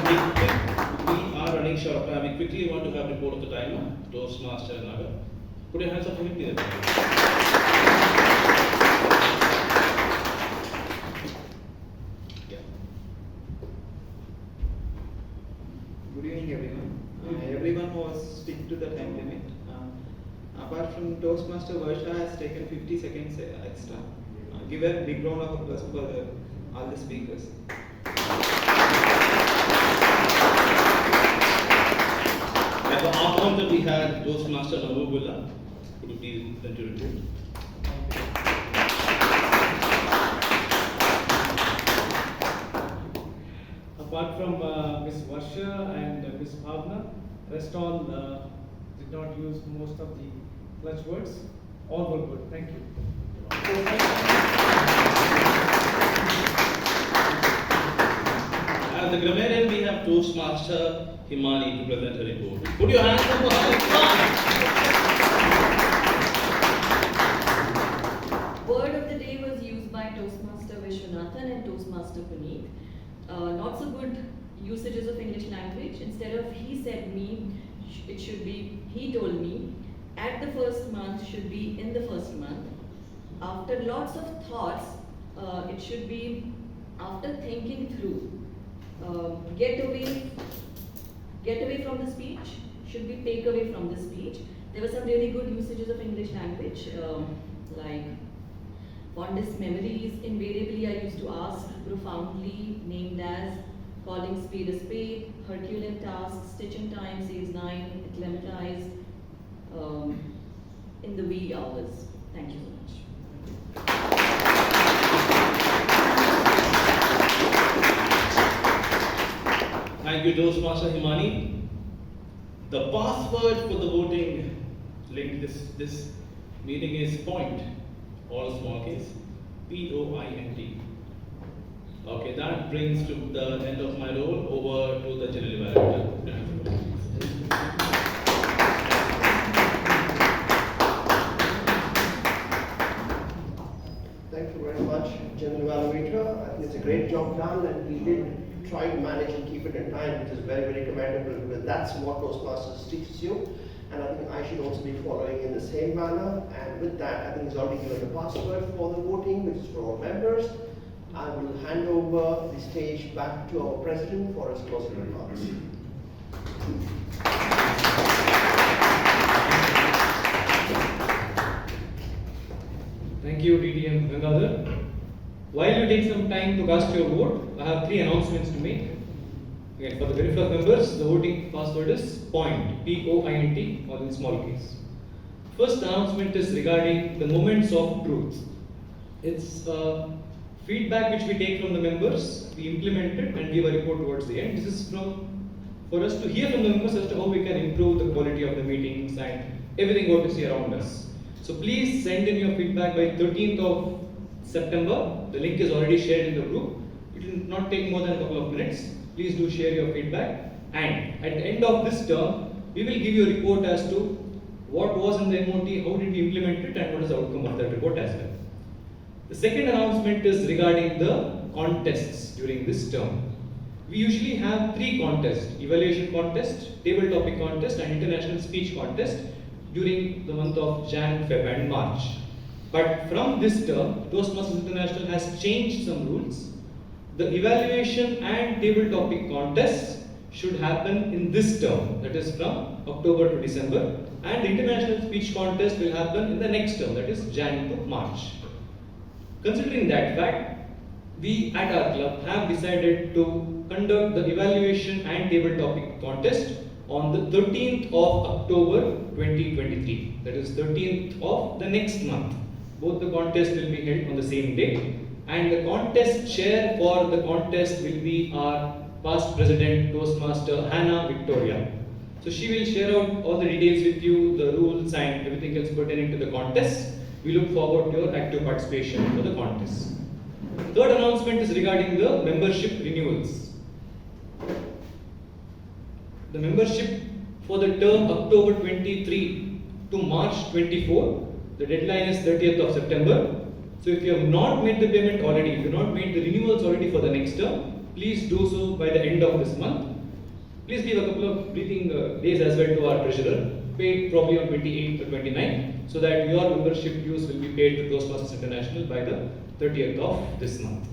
S21: We are running short of time. We quickly want to have report of the timer. Toastmaster Nagar. Put your hands up for him, please.
S9: Good evening, everyone. Everyone was stick to the time limit. apart from Toastmaster, Varsha has taken 50 seconds extra. Give a big round of applause for all the speakers.
S21: At the outcome we had Toastmaster Navugula. Could you please introduce it?
S1: Apart from Miss Varsha and Miss Bhavna, rest all did not use most of the clutch words. All were good. Thank you.
S21: As the grammarian, we have Toastmaster Himani to present her report. Put your hands up for her.
S7: Word of the day was used by Toastmaster Vishwanathan and Toastmaster Puneet. Not so good usages of English language. Instead of he said me, it should be he told me. At the first month should be in the first month. After lots of thoughts, it should be after thinking through. Get away from the speech should be take away from the speech. There were some really good usages of English language, like fondest memories. Invariably, I used to ask profoundly, named as calling spade a spade, Herculean tasks, stitching time saves 9, acclimatized in the wee hours. Thank you so much.
S21: Thank you, Toastmaster Himani. The password for the voting link this meeting is point, all small case, POINT. Okay, that brings to the end of my role over to the general evaluator.
S8: Thank you very much, General Evaluator. I think it's a great job done, and we did try to manage and keep it in time, which is very, very commendable, because that's what Toastmasters teaches you. And I think I should also be following in the same manner. And with that, I think he's already given the password for the voting, which is for all members. I will hand over the stage back to our President for his closing remarks.
S3: Thank you, DDM Gangadhar. While you take some time to cast your vote, I have 3 announcements to make. Again, for the very first members, the voting password is point, POINT, or in small case. First announcement is regarding the moments of truth. It's feedback which we take from the members, we implement it and give a report towards the end. This is for us to hear from the members as to how we can improve the quality of the meetings and everything what we see around us. So please send in your feedback by 13th of September. The link is already shared in the group. It will not take more than a couple of minutes. Please do share your feedback. And at the end of this term, we will give you a report as to what was in the MOT, how did we implement it, and what is the outcome of that report as well. The second announcement is regarding the contests during this term. We usually have 3 contests: evaluation contest, table topic contest, and international speech contest during the month of Jan, Feb, and March. But from this term, Toastmasters International has changed some rules. The evaluation and table topic contests should happen in this term, that is from October to December, and the international speech contest will happen in the next term, that is Jan to March. Considering that fact, we at our club have decided to conduct the evaluation and table topic contest on the 13th of October 2023, that is 13th of the next month. Both the contests will be held on the same day, and the contest chair for the contest will be our past president, Toastmaster Hannah Victoria. So she will share out all the details with you, the rules and everything else pertaining to the contest. We look forward to your active participation for the contest. Third announcement is regarding the membership renewals. The membership for the term October 23 to March 24, the deadline is 30th of September. So if you have not made the payment already, if you have not made the renewals already for the next term, please do so by the end of this month. Please give a couple of breathing days as well to our treasurer, paid probably on 28th or 29th, so that your membership dues will be paid to Toastmasters International by the 30th of this month.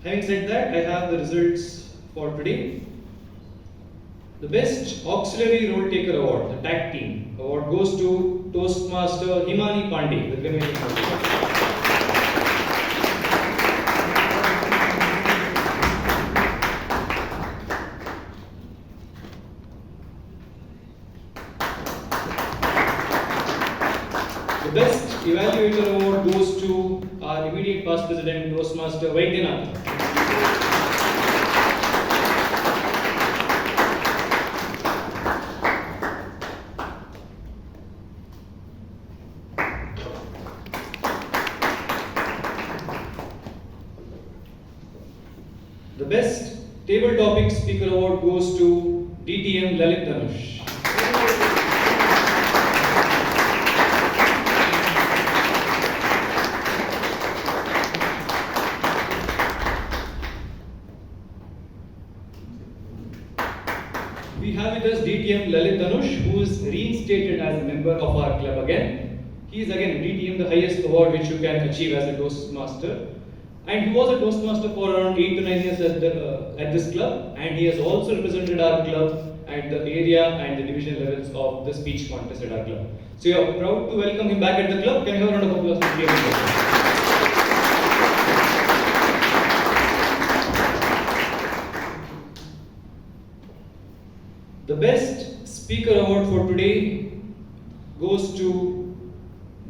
S3: Having said that, I have the results for today. The Best Auxiliary Role Taker Award, the tag team award, goes to
S5: Toastmaster Himani Pandey with remaining comments. The best evaluator award goes to our immediate past president, Toastmaster Vaidyanath. The best table topic speaker award goes to DTM Lalit Dhanush. We have with us DTM Lalit Dhanush, who is reinstated as a member of our club again. He is again DTM, the highest award which you can achieve as a Toastmaster. And he was a Toastmaster for around 8 to 9 years at this club, and he has also represented our club at the area and the division levels of the speech contest at our club. So we are proud to welcome him back at the club. Can you have a round of applause for DTM? The best speaker award for today goes to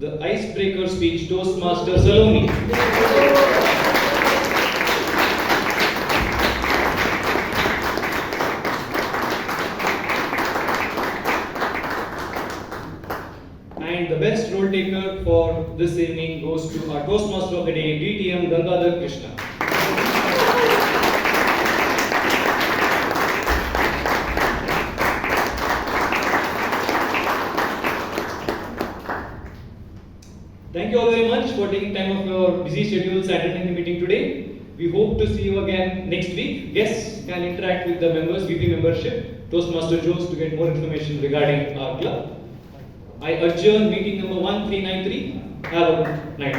S5: the icebreaker speech, Toastmaster Saloni. And the best role taker for this evening goes to our Toastmaster of the day, DTM Gangadhar Krishna. Thank you all very much for taking time of your busy schedules and attending the meeting today. We hope to see you again next week. Guests can interact with the members, VP membership, Toastmaster Joes to get more information regarding our club. I adjourn meeting number 1393. Have a night.